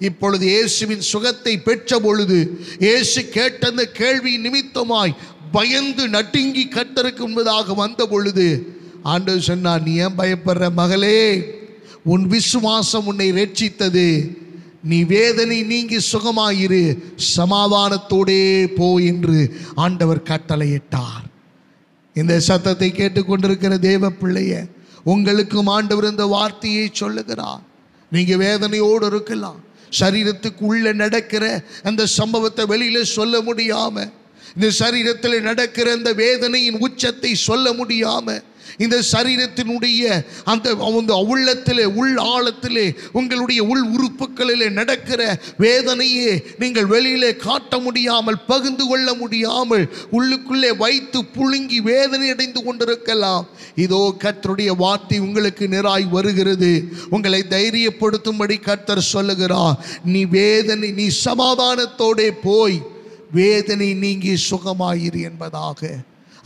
இப்பொழுது இயேசுவின் சுகத்தை பெற்ற பொழுது, இயேசு கேட்ட அந்த கேள்வி நிமித்தமாய் பயந்து நடுங்கி கர்த்தருக்கு முன்பதாக வந்த பொழுது ஆண்டவர் சொன்னார், நீ ஏன் பயப்படுற மகளே? உன் விசுவாசம் உன்னை ரட்சித்தது, நீ வேதனை நீங்கி சுகமாயிரு, சமாதானத்தோடே போ என்று ஆண்டவர் கட்டளையிட்டார். இந்த சத்தத்தை கேட்டுக்கொண்டிருக்கிற தேவ பிள்ளைய, உங்களுக்கும் ஆண்டவர் இந்த வார்த்தையை சொல்லுகிறார். நீங்க வேதனையோடு இருக்கலாம், சரீரத்துக்கு உள்ள நடக்கிற அந்த சம்பவத்தை வெளியில சொல்ல முடியாம, இந்த சரீரத்தில் நடக்கிற அந்த வேதனையின் உச்சத்தை சொல்ல முடியாம, இந்த சரீரத்தினுடைய அந்த உள்ளத்திலே உள் ஆழத்திலே உங்களுடைய உள் உறுப்புகளிலே நடக்கிற வேதனையே நீங்கள் வெளியிலே காட்ட முடியாமல், பகிர்ந்து கொள்ள முடியாமல், உள்ளுக்குள்ளே வைத்து புழுங்கி வேதனை அடைந்து கொண்டிருக்கலாம். இதோ கர்த்தருடைய வார்த்தை உங்களுக்கு நேராய் வருகிறது. உங்களை தைரியப்படுத்தும்படி கர்த்தர் சொல்லுகிறார், நீ சமாதானத்தோடே போய் வேதனை நீங்கி சுகமாயிரு என்பதாக.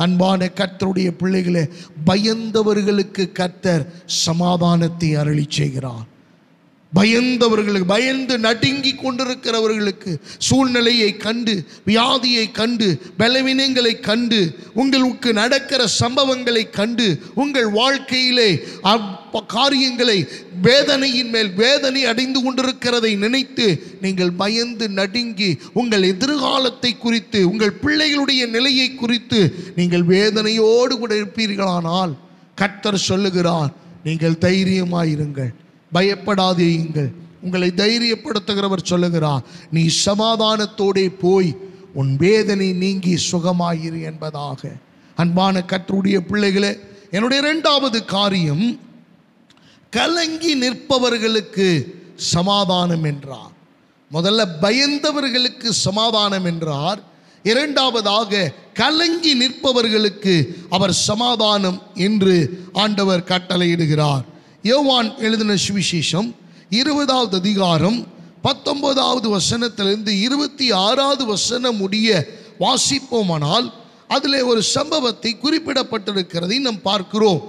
அன்பான கர்த்தருடைய பிள்ளைகளே, பயந்தவர்களுக்கு கர்த்தர் சமாதானத்தை அருளி செய்கிறார். பயந்தவர்களுக்கு, பயந்து நடுங்கி கொண்டிருக்கிறவர்களுக்கு, சூழ்நிலையை கண்டு, வியாதியை கண்டு, பலவீனங்களை கண்டு, உங்களுக்கு நடக்கிற சம்பவங்களை கண்டு, உங்கள் வாழ்க்கையிலே காரியங்களை வேதனையின் மேல் வேதனை அடைந்து கொண்டிருக்கிறதை நினைத்து நீங்கள் பயந்து நடுங்கி உங்கள் எதிர்காலத்தை குறித்து, உங்கள் பிள்ளைகளுடைய நிலையை குறித்து நீங்கள் வேதனையோடு கூட இருப்பீர்களானால் கர்த்தர் சொல்லுகிறார், நீங்கள் தைரியமாயிருங்கள், பயப்படாதீங்கள். உங்களை தைரியப்படுத்துகிறவர் சொல்லுகிறார், நீ சமாதானத்தோடே போய் உன் வேதனை நீங்கி சுகமாயிரு என்பதாக. அன்பான கர்த்தருடைய பிள்ளைகளே, என்னுடைய 2வது காரியம், கலங்கி நிற்பவர்களுக்கு சமாதானம் என்றார். முதல்ல பயந்தவர்களுக்கு சமாதானம் என்றார், 2வதாக கலங்கி நிற்பவர்களுக்கு அவர் சமாதானம் என்று ஆண்டவர் கட்டளையிடுகிறார். யோவான் எழுதின சுவிசேஷம் 20வது அதிகாரம் 19வது வசனத்திலிருந்து 26வது வசனம் முடிய வாசிப்போமானால் அதிலே ஒரு சம்பவத்தை குறிப்பிடப்பட்டிருக்கிறதை நாம் பார்க்கிறோம்.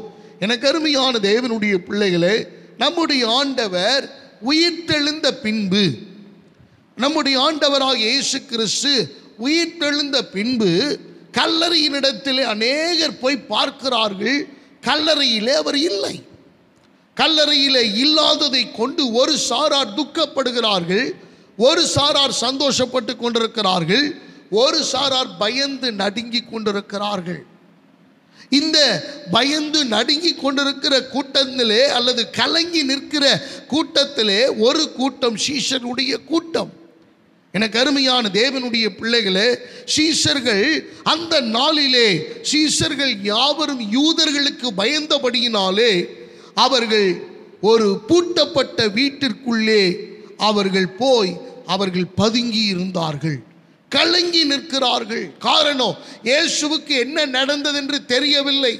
எனக்கு அருமையான தேவனுடைய பிள்ளைகளே, நம்முடைய ஆண்டவர் உயிர்த்தெழுந்த பின்பு, நம்முடைய ஆண்டவராக இயேசு கிறிஸ்து உயிர்த்தெழுந்த பின்பு கல்லறையினிடத்திலே அநேகர் போய் பார்க்கிறார்கள். கல்லறையிலே அவர் இல்லை. கல்லறையிலே இல்லாததை கொண்டு ஒரு சாரார் துக்கப்படுகிறார்கள், ஒரு சாரார் சந்தோஷப்பட்டு கொண்டிருக்கிறார்கள், ஒரு சாரார் பயந்து நடுங்கி கொண்டிருக்கிறார்கள். இந்த பயந்து நடுங்கி கொண்டிருக்கிற கூட்டத்திலே அல்லது கலங்கி நிற்கிற கூட்டத்திலே ஒரு கூட்டம் சீஷருடைய கூட்டம். எனக்கு அருமையான தேவனுடைய பிள்ளைகளே, சீஷர்கள் அந்த நாளிலே, சீஷர்கள் யாவரும் யூதர்களுக்கு பயந்தபடியினாலே அவர்கள் ஒரு பூட்டப்பட்ட வீட்டிற்குள்ளே அவர்கள் போய் அவர்கள் பதுங்கி இருந்தார்கள், கலங்கி நிற்கிறார்கள். காரணம், இயேசுவுக்கு என்ன நடந்தது என்று தெரியவில்லை.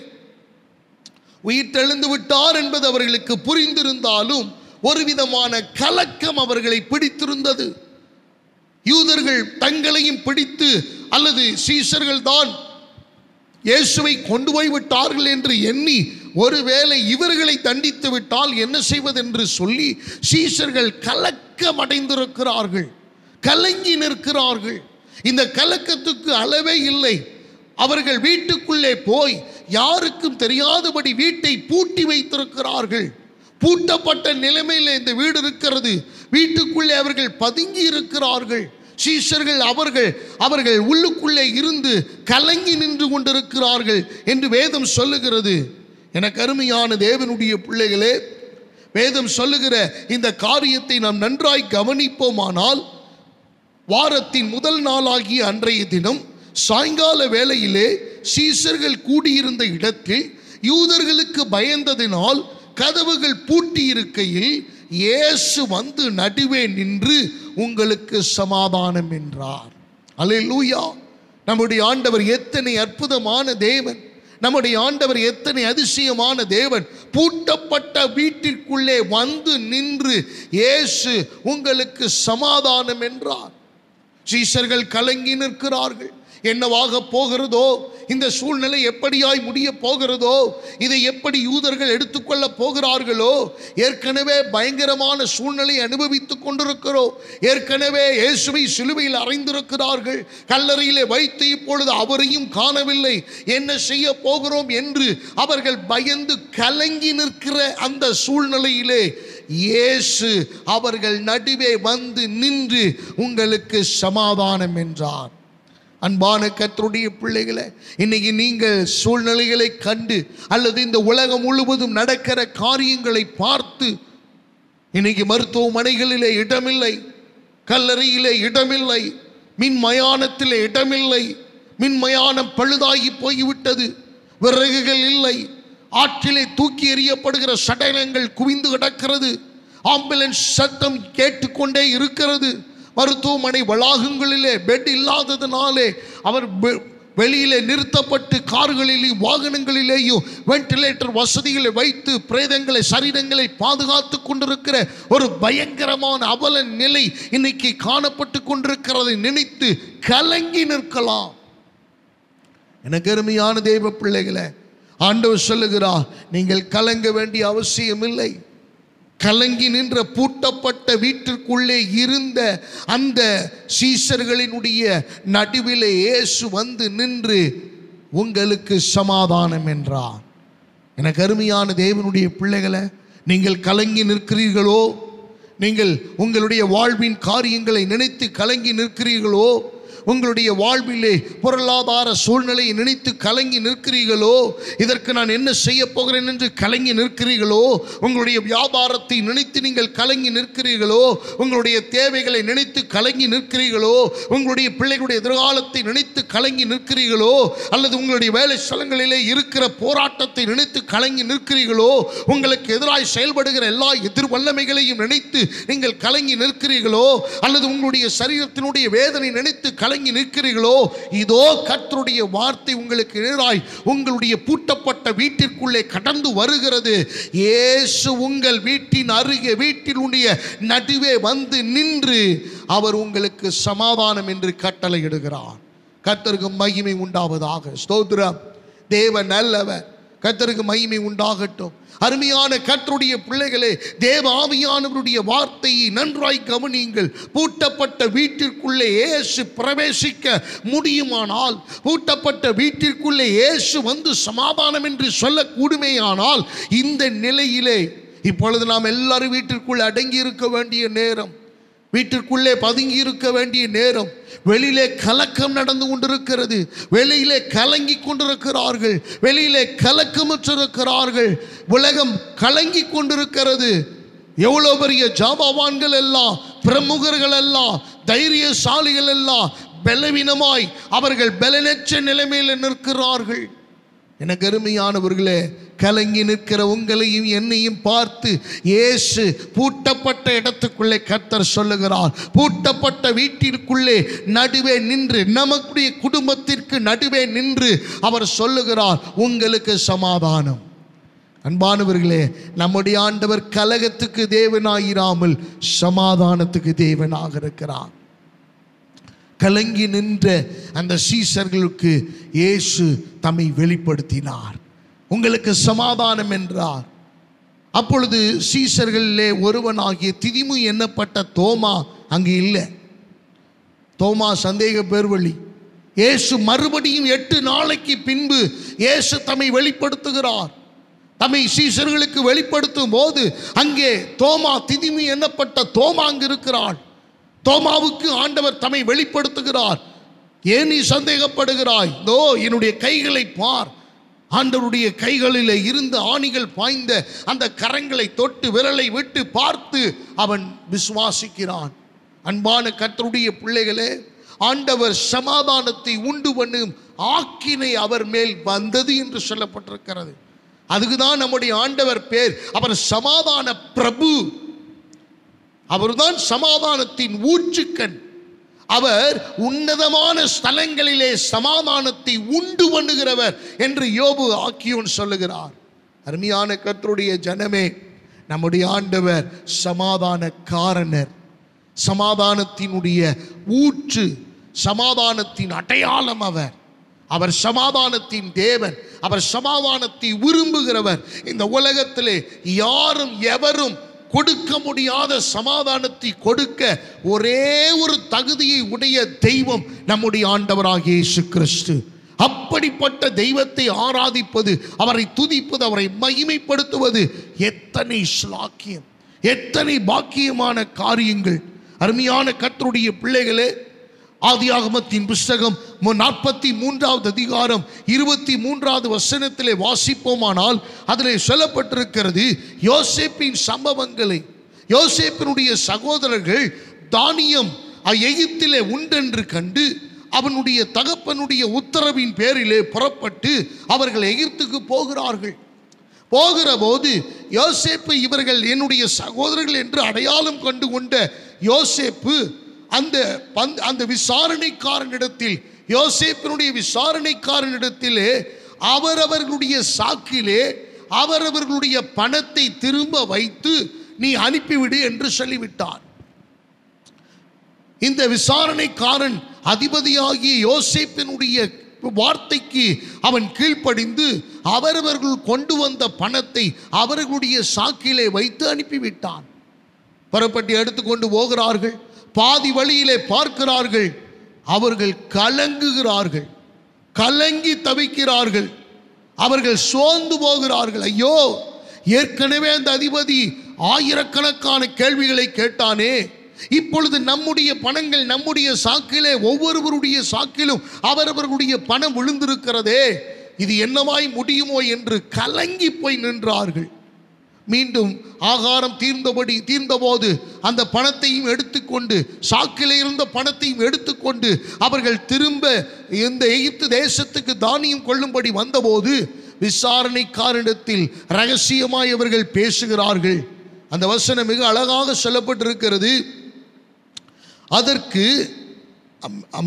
உயிர்த்தெழுந்து விட்டார் என்பது அவர்களுக்கு புரிந்திருந்தாலும் ஒரு விதமான கலக்கம் அவர்களை பிடித்திருந்தது. யூதர்கள் தங்களையும் பிடித்து அல்லது சீஷர்கள் தான் இயேசுவை கொண்டு போய் விட்டார்கள் என்று எண்ணி ஒருவேளை இவர்களை தண்டித்து விட்டால் என்ன செய்வதென்று சொல்லி சீஷர்கள் கலக்கம் அடைந்திருக்கிறார்கள், கலங்கி நிற்கிறார்கள். இந்த கலக்கத்துக்கு அளவே இல்லை. அவர்கள் வீட்டுக்குள்ளே போய் யாருக்கும் தெரியாதபடி வீட்டை பூட்டி வைத்திருக்கிறார்கள். பூட்டப்பட்ட நிலைமையில் இந்த வீடு இருக்கிறது. வீட்டுக்குள்ளே அவர்கள் பதுங்கி இருக்கிறார்கள். சீஷர்கள் அவர்கள் உள்ளுக்குள்ளே இருந்து கலங்கி நின்று கொண்டிருக்கிறார்கள் என்று வேதம் சொல்லுகிறது. எனக்கு அருமையான தேவனுடைய பிள்ளைகளே, வேதம் சொல்லுகிற இந்த காரியத்தை நாம் நன்றாய் கவனிப்போமானால், வாரத்தின் முதல் நாளாகிய அன்றைய தினம் சாயங்கால வேளையிலே சீஷர்கள் கூடியிருந்த இடத்தில் யூதர்களுக்கு பயந்ததினால் கதவுகள் பூட்டி இருக்கையில் இயேசு வந்து நடுவே நின்று உங்களுக்கு சமாதானம் என்றார். அல்லேலூயா! நம்முடைய ஆண்டவர் எத்தனை அற்புதமான தேவன்! நம்முடைய ஆண்டவர் எத்தனை அதிசயமான தேவன்! பூட்டப்பட்ட வீட்டிற்குள்ளே வந்து நின்று இயேசு உங்களுக்கு சமாதானம் என்றார். சீஷர்கள் கலங்கி நிற்கிறார்கள். என்னவாக போகிறதோ, இந்த சூழ்நிலை எப்படியாய் முடிய போகிறதோ, இதை எப்படி யூதர்கள் எடுத்துக்கொள்ள போகிறார்களோ, ஏற்கனவே பயங்கரமான சூழ்நிலை அனுபவித்துக் கொண்டிருக்கிறோம். ஏற்கனவே இயேசுவை சிலுவையில் அறைந்திருக்கிறார்கள், கல்லறையிலே வைத்து இப்பொழுது அவரையும் காணவில்லை, என்ன செய்ய போகிறோம் என்று அவர்கள் பயந்து கலங்கி நிற்கிற அந்த சூழ்நிலையிலே இயேசு அவர்கள் நடுவே வந்து நின்று உங்களுக்கு சமாதானம் என்றார். அன்பான கர்த்தருடைய பிள்ளைகளே, இன்னைக்கு நீங்கள் சூழ்நிலைகளை கண்டு அல்லது இந்த உலகம் முழுவதும் நடக்கிற காரியங்களை பார்த்து இன்னைக்கு மருத்துவமனைகளிலே இடமில்லை, கல்லறையிலே இடமில்லை, மின்மயானத்திலே இடமில்லை, மின்மயானம் பழுதாகி போய்விட்டது, விறகுகள் இல்லை, ஆற்றிலே தூக்கி எறியப்படுகிற சடலங்கள் குவிந்து கிடக்கிறது, ஆம்புலன்ஸ் சத்தம் கேட்டுக்கொண்டே இருக்கிறது, மருத்துவமனை வளாகங்களிலே பெட் இல்லாததினாலே அவர் வெளியிலே நிறுத்தப்பட்டு கார்களிலேயும் வாகனங்களிலேயும் வென்டிலேட்டர் வசதிகளை வைத்து பிரேதங்களை சரீரங்களை பாதுகாத்து கொண்டிருக்கிற ஒரு பயங்கரமான அவல நிலை இன்னைக்கு காணப்பட்டு கொண்டிருக்கிறதை நினைத்து கலங்கி நிற்கலாம். எனக்கு அருமையான தேவ பிள்ளைகளே, ஆண்டவர் சொல்லுகிறார், நீங்கள் கலங்க வேண்டிய அவசியம் இல்லை. கலங்கி நின்ற பூட்டப்பட்ட வீட்டிற்குள்ளே இருந்த அந்த சீஷர்களினுடைய நடுவிலே இயேசு வந்து நின்று உங்களுக்கு சமாதானம் என்றார். எனக்கு அருமையான தேவனுடைய பிள்ளைகளை, நீங்கள் கலங்கி நிற்கிறீர்களோ, நீங்கள் உங்களுடைய வாழ்வின் காரியங்களை நினைத்து கலங்கி நிற்கிறீர்களோ, உங்களுடைய வாழ்விலே பொருளாதார சூழ்நிலையை நினைத்து கலங்கி நிற்கிறீர்களோ, இதற்கு நான் என்ன செய்ய போகிறேன் என்று கலங்கி நிற்கிறீர்களோ, உங்களுடைய வியாபாரத்தை நினைத்து நீங்கள் கலங்கி நிற்கிறீர்களோ, உங்களுடைய தேவைகளை நினைத்து கலங்கி நிற்கிறீர்களோ, உங்களுடைய பிள்ளைகளுடைய எதிர்காலத்தை நினைத்து கலங்கி நிற்கிறீர்களோ, அல்லது உங்களுடைய வேலை ஸ்தலங்களிலே இருக்கிற போராட்டத்தை நினைத்து கலங்கி நிற்கிறீர்களோ, உங்களுக்கு எதிராய் செயல்படுகிற எல்லா எதிர்வல்லமைகளையும் நினைத்து நீங்கள் கலங்கி நிற்கிறீர்களோ, அல்லது உங்களுடைய சரீரத்தினுடைய வேதனை நினைத்து கலங்கி நிற்கிறீர்களோ, இதோ கர்த்தருடைய வார்த்தை உங்களுக்கு எதிராய் உங்களுடைய பூட்டப்பட்ட வீட்டிற்குள்ளே கடந்து வருகிறது. இயேசு உங்கள் வீட்டின் அருகே வீட்டினுடைய நடுவே வந்து நின்று அவர் உங்களுக்கு சமாதானம் என்று கட்டளையிடுகிறார். கர்த்தருக்கு மகிமை உண்டாவதாக. ஸ்தோத்திரம். தேவன் நல்லவர். கர்த்தருக்கு மகிமை உண்டாகட்டும். அருமையான கர்த்தருடைய பிள்ளைகளே, தேவ ஆவியானவருடைய வார்த்தையை நன்றாய் கவனியுங்கள். பூட்டப்பட்ட வீட்டிற்குள்ளே இயேசு பிரவேசிக்க முடியுமானால், பூட்டப்பட்ட வீட்டிற்குள்ளே இயேசு வந்து சமாதானம் என்று சொல்லக்கூடுமேயானால், இந்த நிலையிலே இப்பொழுது நாம் எல்லாரும் வீட்டிற்குள்ளே அடங்கி இருக்க வேண்டிய நேரம், வீட்டிற்குள்ளே பதுங்கி இருக்க வேண்டிய நேரம். வெளியிலே கலக்கம் நடந்து கொண்டிருக்கிறது, வெளியிலே கலங்கி கொண்டிருக்கிறார்கள், வெளியிலே கலக்கமற்றிருக்கிறார்கள், உலகம் கலங்கி கொண்டிருக்கிறது. எவ்வளோ பெரிய ஜாபவான்கள் எல்லாம், பிரமுகர்கள் எல்லாம், தைரியசாலிகள் எல்லாம் பலவீனமாய் அவர்கள் பலனற்ற நிலைமையில் நிற்கிறார்கள். எனக்கு அருமையானவர்களே, கலங்கி நிற்கிற உங்களையும் என்னையும் பார்த்து இயேசு பூட்டப்பட்ட இடத்துக்குள்ளே கர்த்தர் சொல்லுகிறார். பூட்டப்பட்ட வீட்டிற்குள்ளே நடுவே நின்று, நமக்குடைய குடும்பத்திற்கு நடுவே நின்று அவர் சொல்லுகிறார், உங்களுக்கு சமாதானம். அன்பானவர்களே, நம்முடைய ஆண்டவர் கலகத்துக்கு தேவனாயிராமல் சமாதானத்துக்கு தேவனாக இருக்கிறார். கலங்கி நின்ற அந்த சீஷர்களுக்கு இயேசு தம்மை வெளிப்படுத்தினார். உங்களுக்கு சமாதானம் என்றார். அப்பொழுது சீஷர்களிலே ஒருவனாகிய திதிமு எண்ணப்பட்ட தோமா அங்கு இல்லை. தோமா சந்தேக பேர்வழி. இயேசு மறுபடியும் 8 நாளைக்கு பின்பு இயேசு தம்மை வெளிப்படுத்துகிறார். தம்மை சீஷர்களுக்கு வெளிப்படுத்தும் போது அங்கே தோமா, திதிமு எண்ணப்பட்ட தோமா அங்கு இருக்கிறாள். தோமாவுக்கு ஆண்டவர் தம்மை வெளிப்படுத்துகிறார். ஏன் நீ சந்தேகப்படுகிறாய்? இதோ என்னுடைய கைகளை பார். ஆண்டவருடைய கைகளிலே இருந்து ஆணிகள் பாய்ந்த அந்த கரங்களை தொட்டு விரலை விட்டு பார்த்து அவன் விசுவாசிக்கிறான். அன்பான கர்த்தருடைய பிள்ளைகளே, ஆண்டவர் சமாதானத்தை உண்டு பண்ணும் ஆக்கினை அவர் மேல் வந்தது என்று சொல்லப்பட்டிருக்கிறது. அதுக்குதான் நம்முடைய ஆண்டவர் பேர். அவர் சமாதான பிரபு. அவர்தான் சமாதானத்தின் ஊற்றுக்கண். அவர் உன்னதமான ஸ்தலங்களிலே சமாதானத்தை உண்டு பண்ணுகிறவர் என்று யோபு ஆக்கியோன் சொல்லுகிறார். அருமையான கர்த்தருடைய ஜனமே, நம்முடைய ஆண்டவர் சமாதான காரணர், சமாதானத்தினுடைய ஊற்று, சமாதானத்தின் அடையாளம். அவர் சமாதானத்தின் தேவன். அவர் சமாதானத்தை விரும்புகிறவர். இந்த உலகத்திலே யாரும் எவரும் கொடுக்க முடியாத சமாதானத்தை கொடுக்க ஒரே ஒரு தகுதியை உடைய தெய்வம் நம்முடைய ஆண்டவராகிய இயேசு கிறிஸ்து. அப்படிப்பட்ட தெய்வத்தை ஆராதிப்பது, அவரை துதிப்பது, அவரை மகிமைப்படுத்துவது எத்தனை ஸ்லாக்கியம், எத்தனை பாக்கியமான காரியங்கள். அருமையான கர்த்தருடைய பிள்ளைகளே, ஆதியாகமத்தின் புஸ்தகம் 43வது அதிகாரம் 23வது வசனத்திலே வாசிப்போமானால் அதிலே சொல்லப்பட்டிருக்கிறது, யோசேப்பின் சம்பவங்களை. யோசேப்பினுடைய சகோதரர்கள் தானியம் எகிப்திலே உண்டென்று கண்டு அவனுடைய தகப்பனுடைய உத்தரவின் பேரிலே புறப்பட்டு அவர்கள் எகிப்துக்கு போகிறார்கள். போகிற போது யோசேப்பு, இவர்கள் என்னுடைய சகோதரர்கள் என்று அடையாளம் கண்டு கொண்ட யோசேப்பு அந்த விசாரணைக்காரனிடத்தில், யோசேப்பினுடைய விசாரணைக்காரனிடத்திலே அவரவர்களுடைய சாக்கிலே அவரவர்களுடைய பணத்தை திரும்ப வைத்து நீ அனுப்பிவிடு என்று சொல்லிவிட்டார். இந்த விசாரணைக்காரன் அதிபதியாகிய யோசேப்பினுடைய வார்த்தைக்கு அவன் கீழ்ப்படிந்து அவரவர்கள் கொண்டு வந்த பணத்தை அவர்களுடைய சாக்கிலே வைத்து அனுப்பிவிட்டான். புறப்பட்டு எடுத்துக்கொண்டு போகிறார்கள். பாதி வழியிலே பார்க்கிறார்கள், அவர்கள் கலங்குகிறார்கள், கலங்கி தவிக்கிறார்கள், அவர்கள் சோர்ந்து போகிறார்கள். ஐயோ, ஏற்கனவே அந்த அதிபதி ஆயிரக்கணக்கான கேள்விகளை கேட்டானே, இப்பொழுது நம்முடைய பணங்கள் நம்முடைய சாக்கிலே, ஒவ்வொருவருடைய சாக்கிலும் அவரவர்களுடைய பணம் விழுந்திருக்கிறதே, இது என்னவாய் முடியுமோ என்று கலங்கி போய் நின்றார்கள். மீண்டும் ஆகாரம் தீர்ந்தபோது அந்த பணத்தையும் எடுத்துக்கொண்டு, சாக்கிலே இருந்த பணத்தையும் எடுத்துக்கொண்டு அவர்கள் திரும்ப இந்த எகிப்து தேசத்துக்கு தானியம் கொள்ளும்படி வந்தபோது விசாரணைக்காரனிடத்தில் ரகசியமாய் அவர்கள் பேசுகிறார்கள். அந்த வசனம் மிக அழகாக சொல்லப்பட்டிருக்கிறது. அதற்கு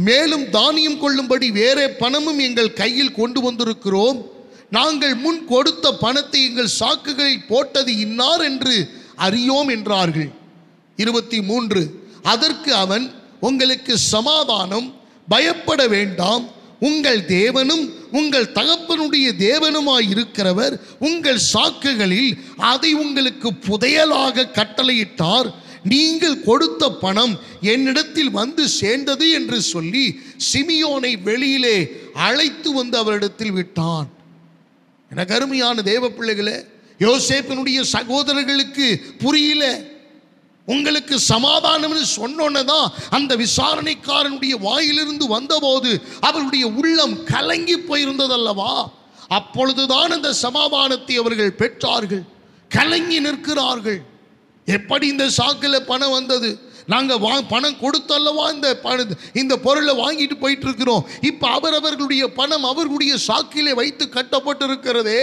மேலும் தானியம் கொள்ளும்படி வேறே பணமும் எங்கள் கையில் கொண்டு வந்திருக்கிறோம். நாங்கள் முன் கொடுத்த பணத்தை எங்கள் சாக்குகளில் போட்டது இன்னார் என்று அறியோம் என்றார்கள். 23. அதற்கு அவன், உங்களுக்கு சமாதானம், பயப்பட வேண்டாம். உங்கள் தேவனும் உங்கள் தகப்பனுடைய தேவனுமாய் இருக்கிறவர் உங்கள் சாக்குகளில் அதை உங்களுக்கு புதையலாக கட்டளையிட்டார். நீங்கள் கொடுத்த பணம் என்னிடத்தில் வந்து சேர்ந்தது என்று சொல்லி சிமியோனை வெளியிலே அழைத்து வந்து அவரிடத்தில் விட்டான். எனக்கு அருமையான தேவ பிள்ளைகளே, யோசேப்பினுடைய சகோதரர்களுக்கு புரியல. உங்களுக்கு சமாதானம் சொன்னோன்னதான் அந்த விசாரணைக்காரனுடைய வாயிலிருந்து வந்தபோது அவருடைய உள்ளம் கலங்கி போயிருந்ததல்லவா? அப்பொழுதுதான் அந்த சமாதானத்தை அவர்கள் பெற்றார்கள். கலங்கி நிற்கிறார்கள். எப்படி இந்த சாக்கில் பணம் வந்தது? நாங்கள் பணம் கொடுத்தல்லவா இந்த பொருளை வாங்கிட்டு போயிட்டு இருக்கிறோம். இப்போ அவர்களுடைய பணம் அவர்களுடைய சாக்கிலே வைத்து கட்டப்பட்டிருக்கிறதே.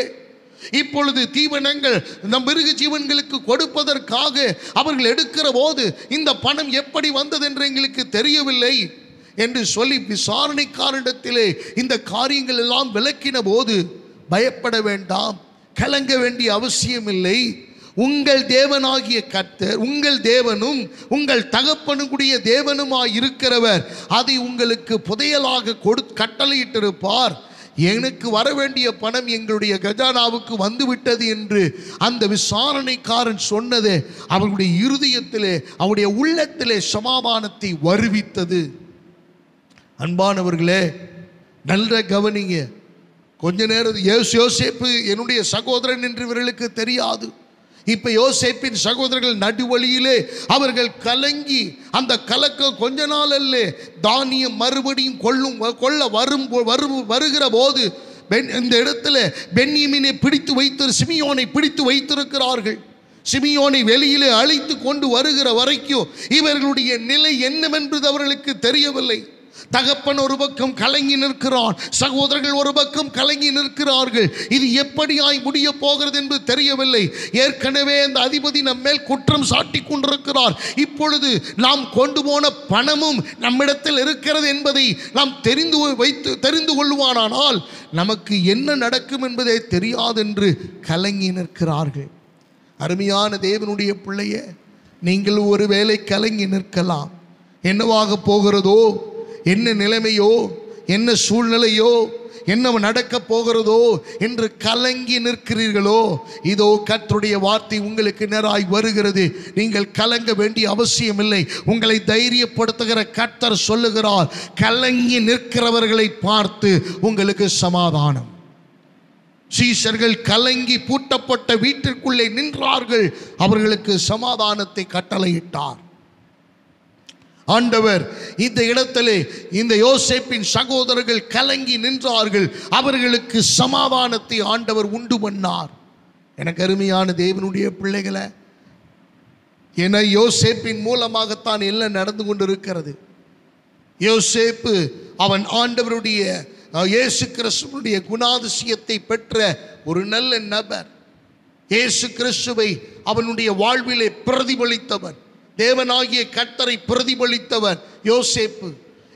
இப்பொழுது தீவனங்கள் நம் மிருக ஜீவன்களுக்கு கொடுப்பதற்காக அவர்கள் எடுக்கிற போது இந்த பணம் எப்படி வந்தது என்று எங்களுக்கு தெரியவில்லை என்று சொல்லி விசாரணைக்காரனிடத்திலே இந்த காரியங்கள் எல்லாம் விளக்கின போது, பயப்பட வேண்டாம், கலங்க வேண்டிய அவசியமில்லை. உங்கள் தேவனாகிய கர்த்தர், உங்கள் தேவனும் உங்கள் தகப்பனுடைய தேவனுமாய் இருக்கிறவர் அதை உங்களுக்கு புதையலாக கட்டளையிட்டிருப்பார். எனக்கு வர வேண்டிய பணம் எங்களுடைய கஜானாவுக்கு வந்துவிட்டது என்று அந்த விசாரணைக்காரன் சொன்னது அவருடைய இருதயத்திலே, அவருடைய உள்ளத்திலே சமாதானத்தை வருவித்தது. அன்பானவர்களே, நல்ல கவனிங்க. கொஞ்ச நேரம் யோசேப்பு என்னுடைய சகோதரன் என்று இவர்களுக்கு தெரியாது. இப்ப யோசேப்பின் சகோதரர்கள் நடுவழியிலே அவர்கள் கலங்கி, அந்த கலக்கம் கொஞ்ச நாள் அல்ல, தானியம் மறுபடியும் கொள்ள வருகிற போது இந்த இடத்துல பென்யமீனை பிடித்து வைத்து சிமியோனை பிடித்து வைத்திருக்கிறார்கள். சிமியோனை வெளியிலே அழைத்து கொண்டு வருகிற வரைக்கும் இவர்களுடைய நிலை என்னவென்பது அவர்களுக்கு தெரியவில்லை. தகப்பன் ஒரு பக்கம் கலங்கி நிற்கிறான், சகோதரர்கள் ஒரு பக்கம் கலங்கி நிற்கிறார்கள். இது எப்படியாய் முடிய போகிறது என்று தெரியவில்லை. ஏற்கனவே அந்த அதிபதி நம்மேல் குற்றம் சாட்டி கொண்டிருக்கிறார். இப்பொழுது நாம் கொண்டு போன பணமும் நம்மிடத்தில் இருக்கிறது என்பதை நாம் தெரிந்து கொள்வானால் நமக்கு என்ன நடக்கும் என்பதே தெரியாதென்று கலங்கி நிற்கிறார்கள். அருமையான தேவனுடைய பிள்ளையே, நீங்கள் ஒருவேளை கலங்கி நிற்கலாம். என்னவாக போகிறதோ, என்ன நிலைமையோ, என்ன சூழ்நிலையோ, என்ன நடக்க போகிறதோ என்று கலங்கி நிற்கிறீர்களோ, இதோ கர்த்தருடைய வார்த்தை உங்களுக்கு நேராய் வருகிறது. நீங்கள் கலங்க வேண்டிய அவசியமில்லை. உங்களை தைரியப்படுத்துகிற கர்த்தர் சொல்லுகிறார், கலங்கி நிற்கிறவர்களை பார்த்து உங்களுக்கு சமாதானம். சீஷர்கள் கலங்கி பூட்டப்பட்ட வீட்டிற்குள்ளே நின்றார்கள், அவர்களுக்கு சமாதானத்தை கட்டளையிட்டார். ஆண்டவர் இந்த இடத்திலே இந்த யோசேப்பின் சகோதரர்கள் கலங்கி நின்றார்கள், அவர்களுக்கு சமாதானத்தை ஆண்டவர் உண்டு பண்ணார். எனக்கு அருமையான தேவனுடைய பிள்ளைகளை, என யோசேப்பின் மூலமாகத்தான் எல்லாம் நடந்து கொண்டிருக்கிறது. யோசேப்பு அவன் ஆண்டவருடைய இயேசு கிறிஸ்துவுடைய குணாதிசயத்தை பெற்ற ஒரு நல்ல நபர். இயேசு கிறிஸ்துவை அவனுடைய வாழ்விலே பிரதிபலித்தவன், தேவனாகிய கர்த்தரை பிரதிபலித்தவன்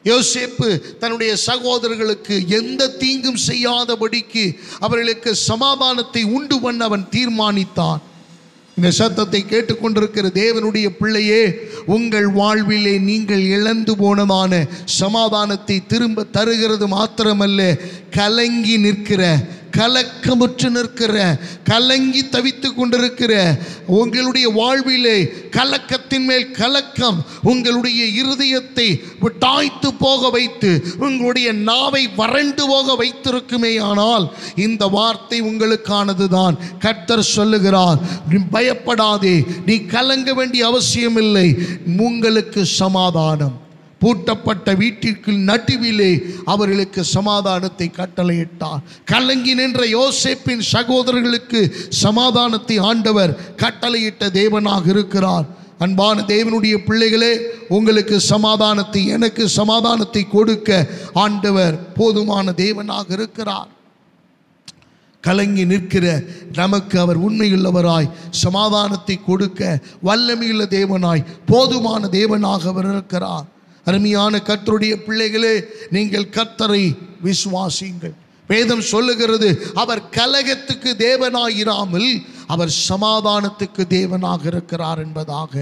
யோசேப்பு தன்னுடைய சகோதரர்களுக்கு எந்த தீங்கும் செய்யாதபடிக்கு அவர்களுக்கு சமாதானத்தை உண்டு பண்ண அவன் தீர்மானித்தான். இந்த சத்தத்தை கேட்டுக்கொண்டிருக்கிற தேவனுடைய பிள்ளையே, உங்கள் வாழ்விலே நீங்கள் இழந்து போனமான சமாதானத்தை திரும்ப தருகிறது மாத்திரமல்ல, கலங்கி நிற்கிற, கலக்கமுற்று நிற்கிற, கலங்கி தவித்து கொண்டிருக்கிற உங்களுடைய வாழ்விலே கலக்கத்தின் மேல் கலக்கம் உங்களுடைய இருதயத்தை தாய்த்து போக வைத்து உங்களுடைய நாவை வறண்டு போக வைத்திருக்குமே, ஆனால் இந்த வார்த்தை உங்களுக்கானதுதான். கர்த்தர் சொல்லுகிறார், பயப்படாதே, நீ கலங்க வேண்டிய அவசியமில்லை, உங்களுக்கு சமாதானம். பூட்டப்பட்ட வீட்டிற்கு நடுவிலே அவர்களுக்கு சமாதானத்தை கட்டளையிட்டார். கலங்கி நின்ற யோசேப்பின் சகோதரர்களுக்கு சமாதானத்தை ஆண்டவர் கட்டளையிட்ட தேவனாக இருக்கிறார். அன்பான தேவனுடைய பிள்ளைகளே, உங்களுக்கு சமாதானத்தை, எனக்கு சமாதானத்தை கொடுக்க ஆண்டவர் போதுமான தேவனாக இருக்கிறார். கலங்கி நிற்கிற நமக்கு அவர் உண்மையுள்ளவராய் சமாதானத்தை கொடுக்க வல்லமையுள்ள தேவனாய் போதுமான தேவனாக அவர் இருக்கிறார். அருமையான கர்த்தருடைய பிள்ளைகளே, நீங்கள் கர்த்தரை விசுவாசியுங்கள். வேதம் சொல்லுகிறது, அவர் கலகத்துக்கு தேவனாயிராமல் அவர் சமாதானத்துக்கு தேவனாக இருக்கிறார் என்பதாக.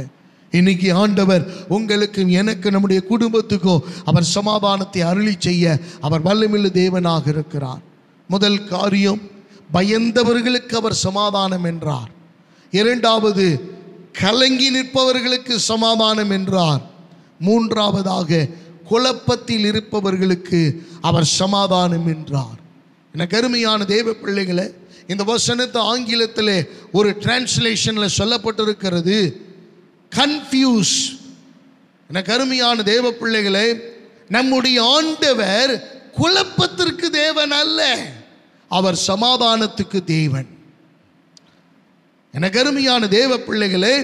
இன்னைக்கு ஆண்டவர் உங்களுக்கும் எனக்கு நம்முடைய குடும்பத்துக்கும் அவர் சமாதானத்தை அருளி செய்ய அவர் வல்லமையுள்ள தேவனாக இருக்கிறார். முதல் காரியம், பயந்தவர்களுக்கு அவர் சமாதானம் என்றார். இரண்டாவது, கலங்கி நிற்பவர்களுக்கு சமாதானம் என்றார். மூன்றாவதாக, குழப்பத்தில் இருப்பவர்களுக்கு அவர் சமாதானம் என்றார். எனக்கு அருமையான தேவ பிள்ளைகளை, இந்த வசனத்தை ஆங்கிலத்தில் ஒரு டிரான்ஸ்லேஷனில் சொல்லப்பட்டிருக்கிறது, கன்ஃபியூஸ். எனக்கு அருமையான தேவ பிள்ளைகளை, நம்முடைய ஆண்டவர் குழப்பத்திற்கு தேவன் அல்ல, அவர் சமாதானத்துக்கு தேவன். எனக்கு அருமையான தேவ பிள்ளைகளே,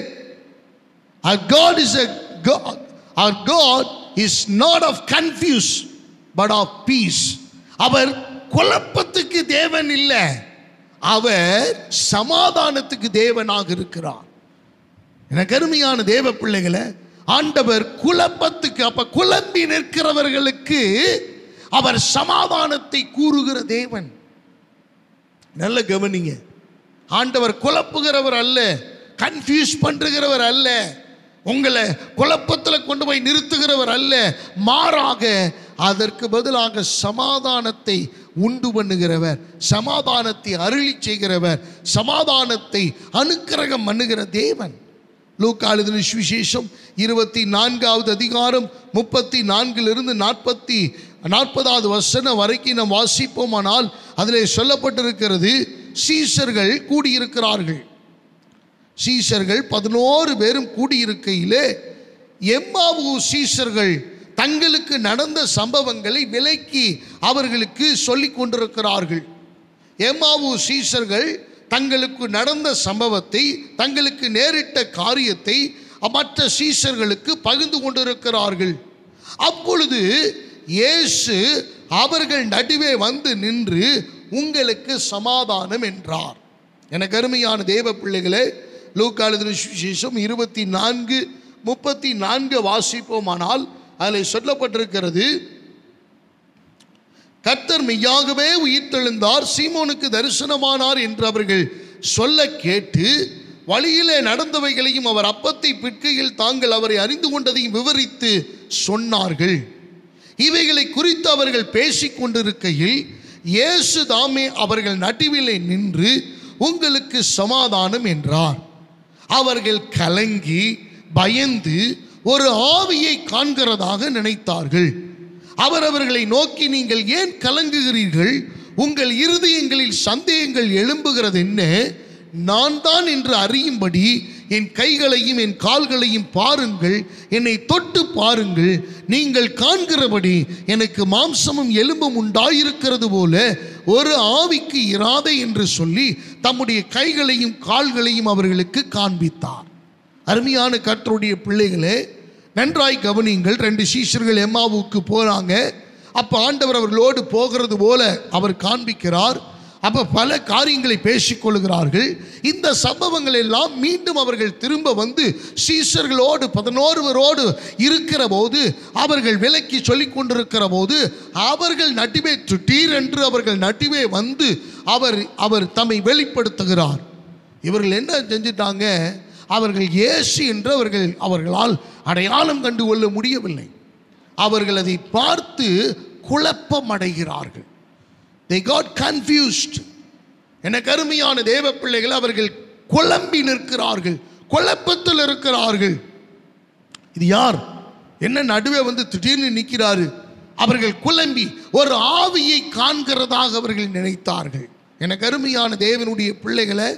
God is a our God is not of confuse but of peace. அவர் குழப்பத்துக்கு தேவன் இல்லை, அவர் சமாதானத்துக்கு தேவனாக இருக்கிறார். எனக்கு அருமையான தேவ பிள்ளைகளை, ஆண்டவர் குழப்பத்துக்கு, அப்ப குழம்பி நிற்கிறவர்களுக்கு அவர் சமாதானத்தை கூறுகிற தேவன். நல்ல கவனிங்க, ஆண்டவர் குழப்புகிறவர் அல்ல, கன்ஃபியூஸ் பண்றவர் அல்ல, உங்களை குழப்பத்தில் கொண்டு போய் நிறுத்துகிறவர் அல்ல. மாறாக அதற்கு பதிலாக சமாதானத்தை உண்டு பண்ணுகிறவர், சமாதானத்தை அருளி செய்கிறவர், சமாதானத்தை அனுக்கிரகம் பண்ணுகிற தேவன். லூக்கா எழுதின சுவிசேஷம் 24வது அதிகாரம் 34லிருந்து 40வது வசனம் வரைக்கும் நாம் வாசிப்போமானால் அதிலே சொல்லப்பட்டிருக்கிறது, சீஷர்கள் கூடியிருக்கிறார்கள். சீஷர்கள் 11 பேரும் கூடியிருக்கையிலே எம்மாவு சீஷர்கள் தங்களுக்கு நடந்த சம்பவங்களை விலக்கி அவர்களுக்கு சொல்லிக் கொண்டிருக்கிறார்கள். எம்மாவு சீஷர்கள் தங்களுக்கு நடந்த சம்பவத்தை, தங்களுக்கு நேரிட்ட காரியத்தை மற்ற சீஷர்களுக்கு பகிர்ந்து கொண்டிருக்கிறார்கள். அப்பொழுது இயேசு அவர்கள் நடுவே வந்து நின்று உங்களுக்கு சமாதானம் என்றார். எனக்கு அருமையான தேவ பிள்ளைகளே, லூக்கா எழுதின சுவிசேஷம் 24:34 வாசிப்போமானால் அதில் சொல்லப்பட்டிருக்கிறது, கர்த்தர் மெய்யாகவே உயிர்த்தெழுந்தார், சீமோனுக்கு தரிசனமானார் என்று அவர்கள் சொல்ல கேட்டு வழியிலே நடந்தவைகளையும் அவர் அப்பத்தை பிற்கையில் தாங்கள் அவரை அறிந்து கொண்டதையும் விவரித்து சொன்னார்கள். இவைகளை குறித்து அவர்கள் பேசிக் கொண்டிருக்கையில் இயேசு தாமே அவர்கள் நடுவிலே நின்று உங்களுக்கு சமாதானம் என்றார். அவர்கள் கலங்கி பயந்து ஒரு ஆவியை காண்கிறதாக நினைத்தார்கள். அவர் அவர்களை நோக்கி, நீங்கள் ஏன் கலங்குகிறீர்கள்? உங்கள் இருதயங்களில் சந்தேகங்கள் எழும்புகிறது என்ன? நான் தான் என்று அறியும்படி என் கைகளையும் என் கால்களையும் பாருங்கள், என்னை தொட்டு பாருங்கள். நீங்கள் காண்கிறபடி எனக்கு மாம்சமும் எலும்பும் உண்டாயிருக்கிறது போல ஒரு ஆவிக்கு இராதே என்று சொல்லி தம்முடைய கைகளையும் கால்களையும் அவர்களுக்கு காண்பித்தார். அருமையான கர்த்தருடைய பிள்ளைகளே, நன்றாய் கவனியுங்கள். 2 சீஷர்கள் எம்மாவுக்கு போறாங்க. அப்போ ஆண்டவர் அவர்களோடு போகிறது போல அவர் காண்பிக்கிறார். அப்போ பல காரியங்களை பேசிக்கொள்கிறார்கள். இந்த சம்பவங்கள் எல்லாம் மீண்டும் அவர்கள் திரும்ப வந்து சீஷர்களோடு 11 இருக்கிற போது, அவர்கள் விலக்கி சொல்லிக் கொண்டிருக்கிற போது, அவர்கள் நடுவே திடீரென்று அவர்கள் நடுவே வந்து அவர் தம்மை வெளிப்படுத்துகிறார். இவர்கள் என்ன செஞ்சிட்டாங்க? அவர்கள் இயேசு என்று அவர்களால் அடையாளம் கண்டு கொள்ள முடியவில்லை. அவர்கள் அதை பார்த்து குழப்பம் அடைகிறார்கள். They got confused. எனக்கு அருமையான தேவ பிள்ளைகள், அவர்கள் குழம்பி நிற்கிறார்கள், குழப்பத்தில் இருக்கிறார்கள். இது யார்? என்ன நடுவே வந்து திடீர்னு நிற்கிறாரு? அவர்கள் குழம்பி ஒரு ஆவியை காண்கிறதாக அவர்கள் நினைத்தார்கள். எனக்கு அருமையான தேவனுடைய பிள்ளைகளை,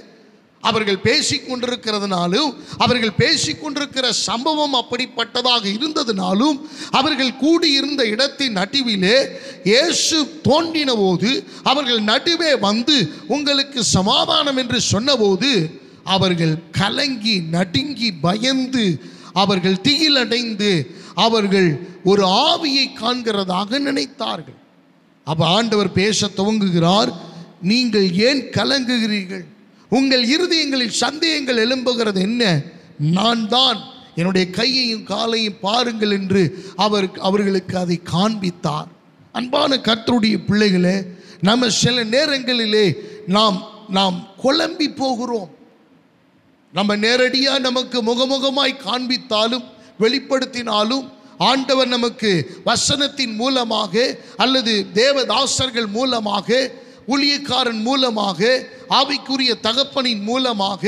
அவர்கள் பேசிக்கொண்டிருக்கிறதுனாலும், அவர்கள் பேசிக்கொண்டிருக்கிற சம்பவம் அப்படிப்பட்டதாக இருந்ததுனாலும், அவர்கள் கூடியிருந்த இடத்தின் நடுவிலே இயேசு தோன்றின போது, அவர்கள் நடுவே வந்து உங்களுக்கு சமாதானம் என்று சொன்னபோது, அவர்கள் கலங்கி நடுங்கி பயந்து, அவர்கள் திகிலடைந்து, அவர்கள் ஒரு ஆவியை காண்கிறதாக நினைத்தார்கள். அப்ப ஆண்டவர் பேச துவங்குகிறார். நீங்கள் ஏன் கலங்குகிறீர்கள்? உங்கள் இருதயங்களில் சந்தேகங்கள் எழும்புகிறது என்ன? நான் தான், என்னுடைய கையையும் காலையும் பாருங்கள் என்று அவர்களுக்கு அதை காண்பித்தார். அன்பான கர்த்தருடைய பிள்ளைகளே, நம்ம சில நேரங்களிலே நாம் குழம்பி போகிறோம். நம்ம நேரடியாக நமக்கு முகமுகமாய் காண்பித்தாலும் வெளிப்படுத்தினாலும், ஆண்டவர் நமக்கு வசனத்தின் மூலமாக அல்லது தேவதாசர்கள் மூலமாக, ஊழியக்காரன் மூலமாக, ஆவிக்குரிய தகப்பனின் மூலமாக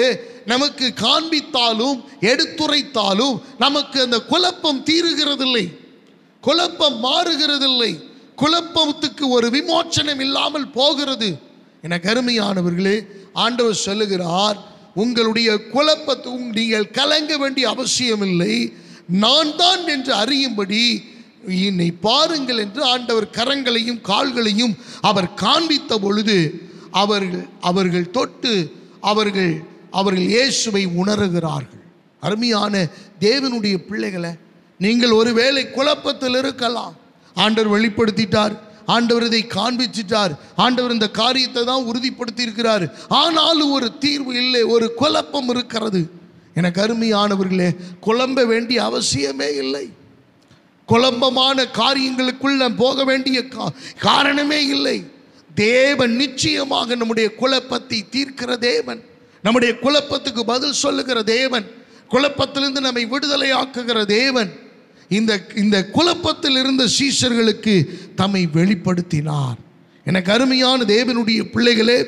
நமக்கு காண்பித்தாலும் எடுத்துரைத்தாலும் நமக்கு அந்த குழப்பம் தீருகிறதில்லை, குழப்பம் மாறுகிறதில்லை, குழப்பத்துக்கு ஒரு விமோச்சனம் இல்லாமல் போகிறது. எனக்கு அருமையானவர்களே, ஆண்டவர் சொல்லுகிறார், உங்களுடைய குழப்பத்தை நீங்கள் கலங்க வேண்டிய அவசியமில்லை, நான் தான் என்று அறியும்படி என்னை பாருங்கள் என்று ஆண்டவர் கரங்களையும் கால்களையும் அவர் காண்பித்த பொழுது அவர்கள் தொட்டு அவர்கள் இயேசுவை உணர்கிறார்கள். அருமையான தேவனுடைய பிள்ளைகளை, நீங்கள் ஒருவேளை குழப்பத்தில் இருக்கலாம். ஆண்டவர் வெளிப்படுத்திட்டார், ஆண்டவர் இதை காண்பிச்சிட்டார், ஆண்டவர் இந்த காரியத்தை தான் உறுதிப்படுத்தி இருக்கிறார், ஆனாலும் ஒரு தீர்வு இல்லை, ஒரு குழப்பம் இருக்கிறது. எனக்கு அருமையானவர்களே, குழம்ப வேண்டிய அவசியமே இல்லை. குழப்பமான காரியங்களுக்குள் நாம் போக வேண்டிய காரணமே இல்லை. தேவன் நிச்சயமாக நம்முடைய குழப்பத்தை தீர்க்கிற தேவன், நம்முடைய குழப்பத்துக்கு பதில் சொல்லுகிற தேவன், குழப்பத்திலிருந்து நம்மை விடுதலை ஆக்குகிற தேவன். இந்த குழப்பத்தில் இருந்த சீஷர்களுக்கு தம்மை வெளிப்படுத்தினார். எனக்கு அருமையான தேவனுடைய பிள்ளைகளே,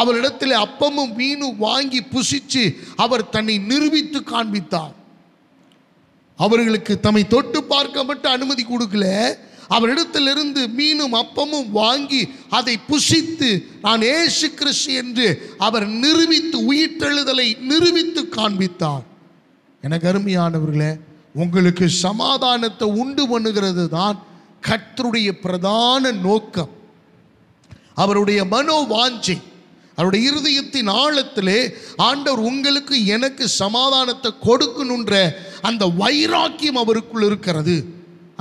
அவரிடத்தில் அப்பமும் மீனும் வாங்கி புசிச்சு அவர் தன்னை நிரூபித்து காண்பித்தார். அவர்களுக்கு தம்மை தொட்டு பார்க்க மட்டும் அனுமதி கொடுக்கல, அவரிடத்திலிருந்து மீனும் அப்பமும் வாங்கி அதை புசித்து நான் இயேசு கிறிஸ்து என்று அவர் நிரூபித்து, உயிர்த்தெழுதலை நிரூபித்து காண்பித்தார். எனக்கு அருமையானவர்களே, உங்களுக்கு சமாதானத்தை உண்டு பண்ணுகிறது தான் கர்த்தருடைய பிரதான நோக்கம். அவருடைய மனோவாஞ்சை, அவருடைய இருதயத்தின் ஆழத்திலே ஆண்டவர் உங்களுக்கு எனக்கு சமாதானத்தை கொடுக்கணுன்ற அந்த வைராக்கியம் அவருக்குள் இருக்கிறது.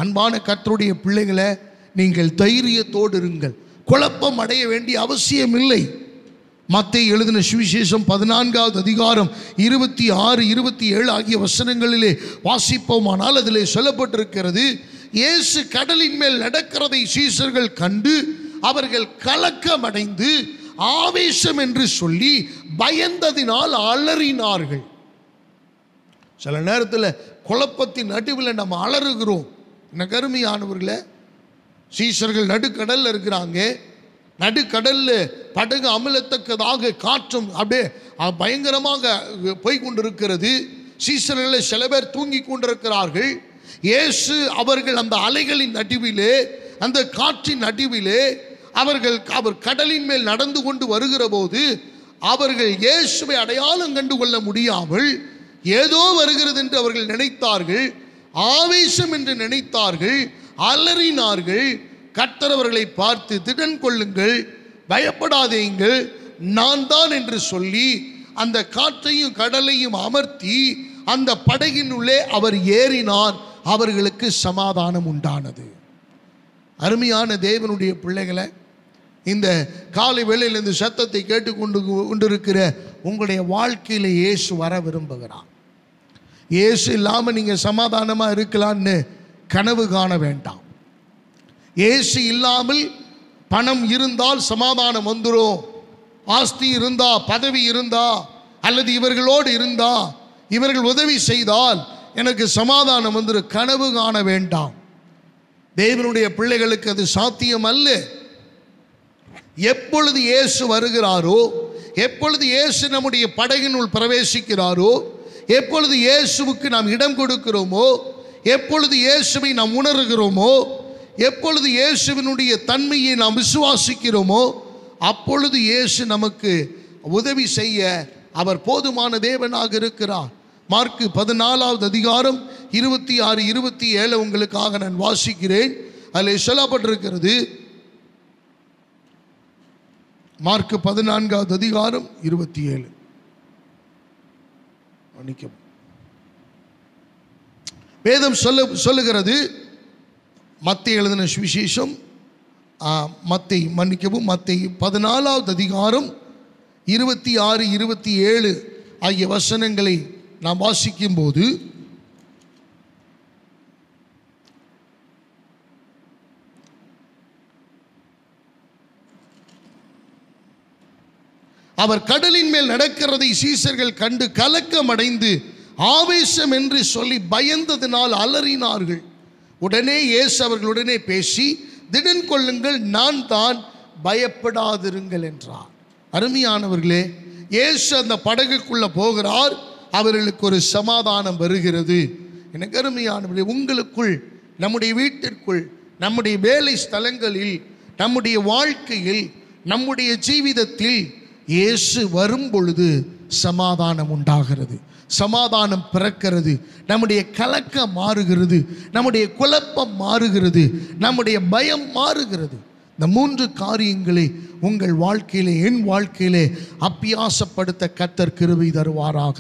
அன்பான கர்த்தருடைய பிள்ளைகளை, நீங்கள் தைரியத்தோடு இருங்கள், குழப்பம் அடைய வேண்டிய அவசியம் இல்லை. மத்தேயு எழுதின சுவிசேஷம் 14வது அதிகாரம் 26, 27 ஆகிய வசனங்களிலே வாசிப்போமானால் அதிலே சொல்லப்பட்டிருக்கிறது, இயேசு கடலின் மேல் நடக்கிறதை சீஷர்கள் கண்டு அவர்கள் கலக்கமடைந்து ஆவேசம் என்று சொல்லி பயந்ததினால் அலறினார்கள். சில நேரத்தில் குழப்பத்தின் நடுவில் நம்ம அலறுகிறோம். எனக்கு அருமையானவர்களே, சீஷர்கள் நடுக்கடல்ல இருக்கிறாங்க, நடுக்கடல்ல படகு அமிலத்தக்கதாக காற்றும் அப்படியே பயங்கரமாக போய் கொண்டிருக்கிறது. சீஷர்களில் சில பேர் தூங்கி கொண்டிருக்கிறார்கள். இயேசு அவர்கள் அந்த அலைகளின் நடுவிலே, அந்த காற்றின் நடுவிலே அவர் கடலின் மேல் நடந்து கொண்டு வருகிற போது அவர்கள் இயேசுவை அடையாளம் கண்டு கொள்ள முடியாமல் ஏதோ வருகிறது என்று அவர்கள் நினைத்தார்கள், ஆவேசம் என்று நினைத்தார்கள், அலறினார்கள். கர்த்தர் அவர்களை பார்த்து, திடன் கொள்ளுங்கள், பயப்படாதீங்கள், நான் தான் என்று சொல்லி அந்த காற்றையும் கடலையும் அமர்த்தி அந்த படகினுள்ளே அவர் ஏறினார். அவர்களுக்கு சமாதானம் உண்டானது. அருமையான தேவனுடைய பிள்ளைகளை, இந்த காலை வேளையில் இந்த சத்தத்தை கேட்டுக்கொண்டிருக்கிற உங்களுடைய வாழ்க்கையில் இயேசு வர விரும்புகிறார். இயேசு இல்லாமல் நீங்கள் சமாதானமாக இருக்கலான்னு கனவு காண வேண்டாம். இயேசு இல்லாமல் பணம் இருந்தால் சமாதானம் வந்துடும், ஆஸ்தி இருந்தா, பதவி இருந்தா, அல்லது இவர்களோடு இருந்தா, இவர்கள் உதவி செய்தால் எனக்கு சமாதானம் வந்துடும், கனவு காண வேண்டாம். தேவனுடைய பிள்ளைகளுக்கு அது சாத்தியம் அல்ல. எப்பொழுது இயேசு வருகிறாரோ, எப்பொழுது இயேசு நம்முடைய படகினுள் பிரவேசிக்கிறாரோ, எப்பொழுது இயேசுவுக்கு நாம் இடம் கொடுக்கிறோமோ, எப்பொழுது இயேசுவை நாம் உணர்கிறோமோ, எப்பொழுது இயேசுவினுடைய தன்மையை நாம் விசுவாசிக்கிறோமோ, அப்பொழுது இயேசு நமக்கு உதவி செய்ய அவர் போதுமான தேவனாக இருக்கிறார். மார்க்கு 14வது அதிகாரம் 26, 27 உங்களுக்காக நான் வாசிக்கிறேன். அதில் சொல்லப்பட்டிருக்கிறது, மார்க்கு 14வது அதிகாரம் 27. வேதம் சொல்லுகிறது, மத்தேயு எழுதின சுவிசேஷம் மத்தேயு 14வது அதிகாரம் 26, 27 ஆகிய வசனங்களை நாம் வாசிக்கும் போது, அவர் கடலின் மேல் நடக்கிறதை சீஷர்கள் கண்டு கலக்கமடைந்து ஆவேசம் என்று சொல்லி பயந்ததினால் அலறினார்கள். உடனே இயேசு அவர்களுடனே பேசி, திடன் கொள்ளுங்கள், நான் தான், பயப்படாதிருங்கள் என்றார். அருமையானவர்களே, இயேசு அந்த படகுக்குள்ள போகிறார், அவர்களுக்கு ஒரு சமாதானம் வருகிறது. எனக்கு அருமையானவர்களே, உங்களுக்குள், நம்முடைய வீட்டிற்குள், நம்முடைய வேலை ஸ்தலங்களில், நம்முடைய வாழ்க்கையில், நம்முடைய ஜீவிதத்தில் இயேசு வரும் பொழுது சமாதானம் உண்டாகிறது, சமாதானம் பிறக்கிறது, நம்முடைய கலக்கம் மாறுகிறது, நம்முடைய குழப்பம் மாறுகிறது, நம்முடைய பயம் மாறுகிறது. இந்த 3 காரியங்களை உங்கள் வாழ்க்கையிலே, என் வாழ்க்கையிலே அபியாசப்படுத்த கர்த்தர் கிருபை தருவாராக.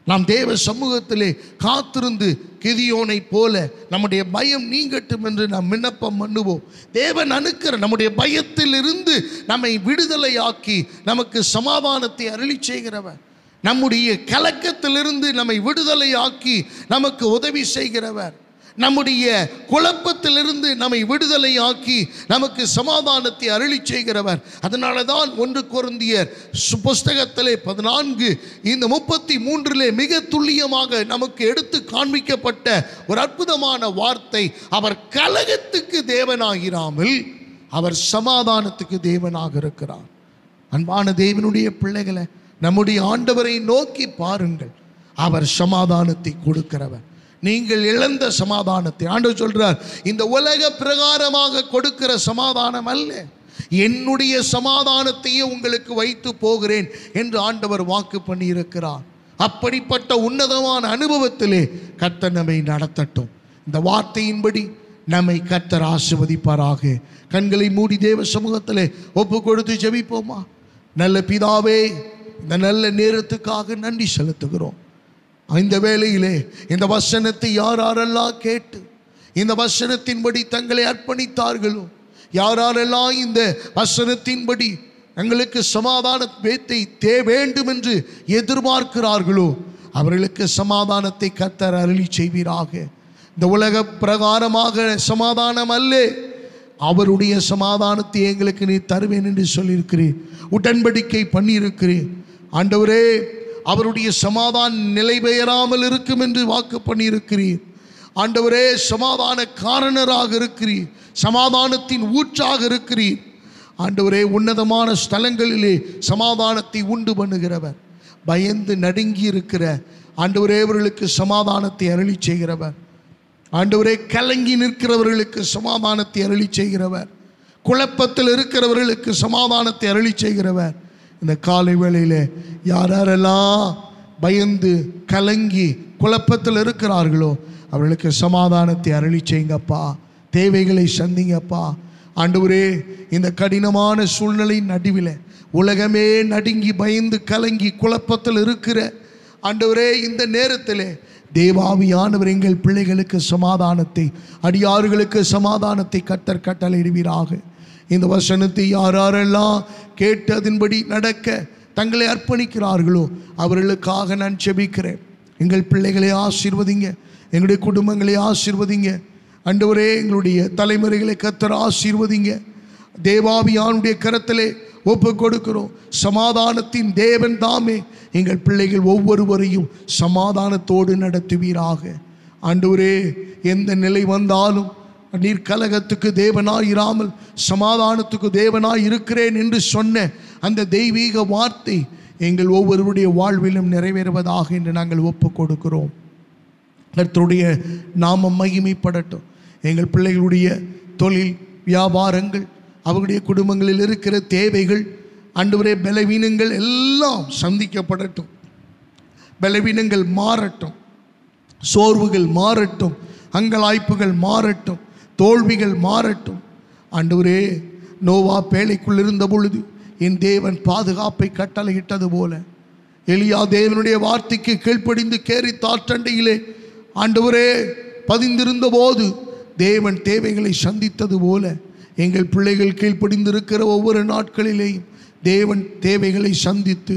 நாம் தேவ சமூகத்திலே காத்திருந்து கிதியோனை போல நம்முடைய பயம் நீங்கட்டும் என்று நாம் விண்ணப்பம் பண்ணுவோம். தேவன் அனுக்கிற நம்முடைய பயத்திலிருந்து நம்மை விடுதலையாக்கி நமக்கு சமாதானத்தை அருளி செய்கிறவர், நம்முடைய கலக்கத்திலிருந்து நம்மை விடுதலையாக்கி நமக்கு உதவி செய்கிறவர், நம்முடைய குழப்பத்திலிருந்து நம்மை விடுதலையாக்கி நமக்கு சமாதானத்தை அருளி செய்கிறவர். அதனால தான் 1 கொரிந்தியர் புஸ்தகத்திலே 14 இந்த 33 மிக துல்லியமாக நமக்கு எடுத்து காண்பிக்கப்பட்ட ஒரு அற்புதமான வார்த்தை, அவர் கலகத்துக்கு தேவனாகிறாமல் அவர் சமாதானத்துக்கு தேவனாக இருக்கிறார். அன்பான தேவனுடைய பிள்ளைகளை, நம்முடைய ஆண்டவரை நோக்கி பாருங்கள், அவர் சமாதானத்தை கொடுக்கிறவர். நீங்கள் இழந்த சமாதானத்தை ஆண்டவர் சொல்றார், இந்த உலக பிரகாரமாக கொடுக்கிற சமாதானம் அல்ல, என்னுடைய சமாதானத்தையே உங்களுக்கு வைத்து போகிறேன் என்று ஆண்டவர் வாக்கு பண்ணி இருக்கிறார். அப்படிப்பட்ட உன்னதமான அனுபவத்திலே கர்த்தர் நம்மை நடத்தட்டும். இந்த வார்த்தையின்படி நம்மை கர்த்தர் ஆசீர்வதிப்பாராக. கண்களை மூடி தேவ சமூகத்திலே ஒப்பு கொடுத்து ஜெபிப்போமா? நல்ல பிதாவே, இந்த நல்ல நேரத்துக்காக நன்றி செலுத்துகிறோம். இந்த வேளையிலே இந்த வசனத்தை யாரெல்லாம் கேட்டு இந்த வசனத்தின்படி தங்களை அர்ப்பணித்தார்களோ, யாரெல்லாம் இந்த வசனத்தின்படி எங்களுக்கு சமாதான வேத்தை வேண்டும் என்று எதிர்பார்க்கிறார்களோ அவர்களுக்கு சமாதானத்தை கர்த்தர் அருளி செய்வீராக. இந்த உலக பிரகாரமாக சமாதானம் அல்ல, அவருடைய சமாதானத்தை எங்களுக்கு நீ தருவேன் என்று சொல்லியிருக்கிறேன், உடன்படிக்கை பண்ணியிருக்கிறேன். ஆண்டவரே, அவருடைய சமாதானம் நிலை பெயராமல் இருக்கும் என்று வாக்கு பண்ணியிருக்கிறீர். ஆண்டவரே, சமாதான காரணராக இருக்கிறீர், சமாதானத்தின் ஊற்றாக இருக்கிறீர். ஆண்டவரே, உன்னதமான ஸ்தலங்களிலே சமாதானத்தை உண்டு பண்ணுகிறவர், பயந்து நடுங்கி இருக்கிற ஆண்டவரே அவர்களுக்கு சமாதானத்தை அருளி செய்கிறவர். ஆண்டவரே, கலங்கி நிற்கிறவர்களுக்கு சமாதானத்தை அருளி செய்கிறவர், குழப்பத்தில் இருக்கிறவர்களுக்கு சமாதானத்தை அருளி செய்கிறவர். இந்த காலை வேளையில் யாரெல்லாம் பயந்து கலங்கி குழப்பத்தில் இருக்கிறார்களோ அவர்களுக்கு சமாதானத்தை அருளி செய்யுங்கப்பா, தேவைகளை சந்திங்கப்பா. ஆண்டவரே, இந்த கடினமான சூழ்நிலை நடுவில் உலகமே நடுங்கி பயந்து கலங்கி குழப்பத்தில் இருக்கிற ஆண்டவரே, இந்த நேரத்தில் தேவாவியானவர் எங்கள் பிள்ளைகளுக்கு சமாதானத்தை, அடியார்களுக்கு சமாதானத்தை கர்த்தர் கட்டளையிடுவீராக. இந்த வசனத்தை யாரெல்லாம் கேட்டு அதன்படி நடக்க தங்களை அர்ப்பணிக்கிறார்களோ அவர்களுக்காக நான் ஜெபிக்கிறேன். எங்கள் பிள்ளைகளை ஆசீர்வதிங்க, எங்களுடைய குடும்பங்களை ஆசீர்வதிங்க. ஆண்டவரே, எங்களுடைய தலைமுறைகளை கர்த்தர் ஆசீர்வதிங்க. தேவாவியானுடைய கரத்திலே ஒப்பு கொடுக்கிறோம். சமாதானத்தின் தேவன் தாமே எங்கள் பிள்ளைகள் ஒவ்வொருவரையும் சமாதானத்தோடு நடத்துவீராக. ஆண்டவரே, எந்த நிலை வந்தாலும் நீர் கலகத்துக்கு தேவனாயிராமல் சமாதானத்துக்கு தேவனாய் இருக்கிறேன் என்று சொன்ன அந்த தெய்வீக வார்த்தை எங்கள் ஒவ்வொருவருடைய வாழ்விலும் நிறைவேறுவதாக என்று நாங்கள் ஒப்பு கொடுக்கிறோம். கர்த்தருடைய நாமம் மகிமைப்படட்டும். எங்கள் பிள்ளைகளுடைய தொழில் வியாபாரங்கள், அவர்களுடைய குடும்பங்களில் இருக்கிற தேவைகள், ஆண்டவரே, பலவீனங்கள் எல்லாம் சந்திக்கப்படட்டும். பலவீனங்கள் மாறட்டும், சோர்வுகள் மாறட்டும், அங்கலாய்ப்புகள் மாறட்டும், தோல்விகள் மாறட்டும். ஆண்டவரே, நோவா பேழைக்குள் இருந்த பொழுது என் தேவன் பாதுகாப்பை கட்டளையிட்டது போல, எலியா தேவனுடைய வார்த்தைக்கு கீழ்ப்படிந்து கேரி தாற்றண்டையிலே ஆண்டவரே பதிந்திருந்த போது தேவன் தேவைகளை சந்தித்தது போல எங்கள் பிள்ளைகள் கீழ்ப்படிந்திருக்கிற ஒவ்வொரு நாட்களிலேயும் தேவன் தேவைகளை சந்தித்து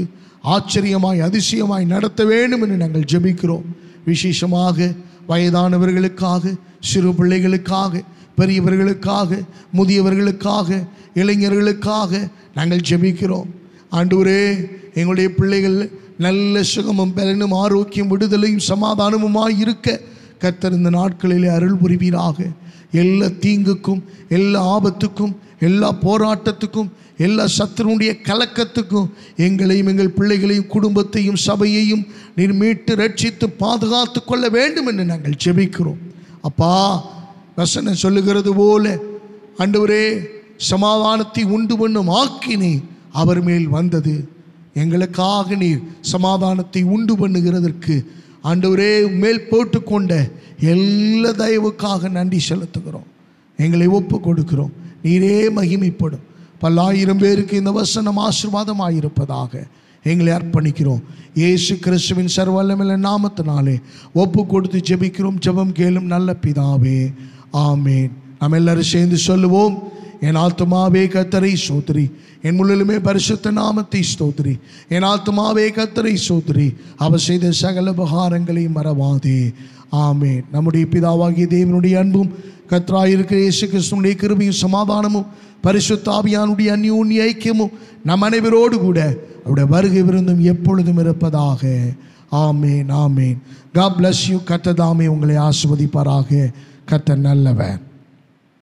ஆச்சரியமாய் அதிசயமாய் நடத்த வேண்டும் என்று நாங்கள் ஜெபிக்கிறோம். விசேஷமாக வயதானவர்களுக்காக, சிறு பிள்ளைகளுக்காக, பெரியவர்களுக்காக, முதியவர்களுக்காக, இளைஞர்களுக்காக நாங்கள் ஜெபிக்கிறோம். ஆண்டவரே, எங்களுடைய பிள்ளைகள் நல்ல சுகமும் பலனும் ஆரோக்கியம் விடுதலையும் சமாதானமுமாய் இருக்க கர்த்தர் இந்த நாட்களிலே அருள் புரிவீராக. எல்லா தீங்குக்கும், எல்லா ஆபத்துக்கும், எல்லா போராட்டத்துக்கும், எல்லா சத்துருடைய கலக்கத்துக்கும் எங்களையும் எங்கள் பிள்ளைகளையும் குடும்பத்தையும் சபையையும் நீர் மீட்டு ரட்சித்து பாதுகாத்து கொள்ள வேண்டும் என்று நாங்கள் ஜெபிக்கிறோம். அப்பா, வசனம் சொல்லுகிறது போல ஆண்டவரே, சமாதானத்தை உண்டு பண்ணும் ஆக்கினை அவர் மேல் வந்தது. எங்களுக்காக நீர் சமாதானத்தை உண்டு பண்ணுகிறதற்கு ஆண்டவரே மேல் போட்டுக்கொண்ட எல்லா தயவுக்காக நன்றி செலுத்துகிறோம். எங்களை ஒப்பு கொடுக்கிறோம். நீரே மகிமைப்படும். பல்லாயிரம் பேருக்கு இந்த வசனம் ஆசீர்வாதமாயிருப்பதாக எங்களை அர்ப்பணிக்கிறோம். இயேசு கிறிஸ்துவின் சர்வவல்லமையுள்ள நாமத்தினாலே ஒப்பு கொடுத்து ஜெபிக்கிறோம். ஜெபம் கேளும் நல்ல பிதாவே, ஆமேன். நாம் எல்லாரும் சேர்ந்து சொல்லுவோம். என் ஆத்துமாவே கர்த்தரை ஸ்தோத்திரி, என் முழுலுமே பரிசுத்த நாமத்தை ஸ்தோத்திரி. என் ஆத்துமாவே கர்த்தரை ஸ்தோத்திரி, அவர் செய்த சகல உபகாரங்களை மறவாதே. ஆமேன். நம்முடைய பிதாவாகிய தேவனுடைய அன்பும் கர்த்தராயிருக்கிற இயேசு கிறிஸ்துவினுடைய கிருபையும் சமாதானமும் பரிசுத்த ஆவியானுடைய அந்யோன்ய ஐக்கியமும் நம் அனைவரோடு கூட அவருடைய வருகை விருந்தும் எப்பொழுதும் இருப்பதாக. ஆமேன், ஆமேன். God bless you. கர்த்தர் தாமே உங்களை ஆசீர்வதிப்பாராக. கர்த்தர் நல்லவர்.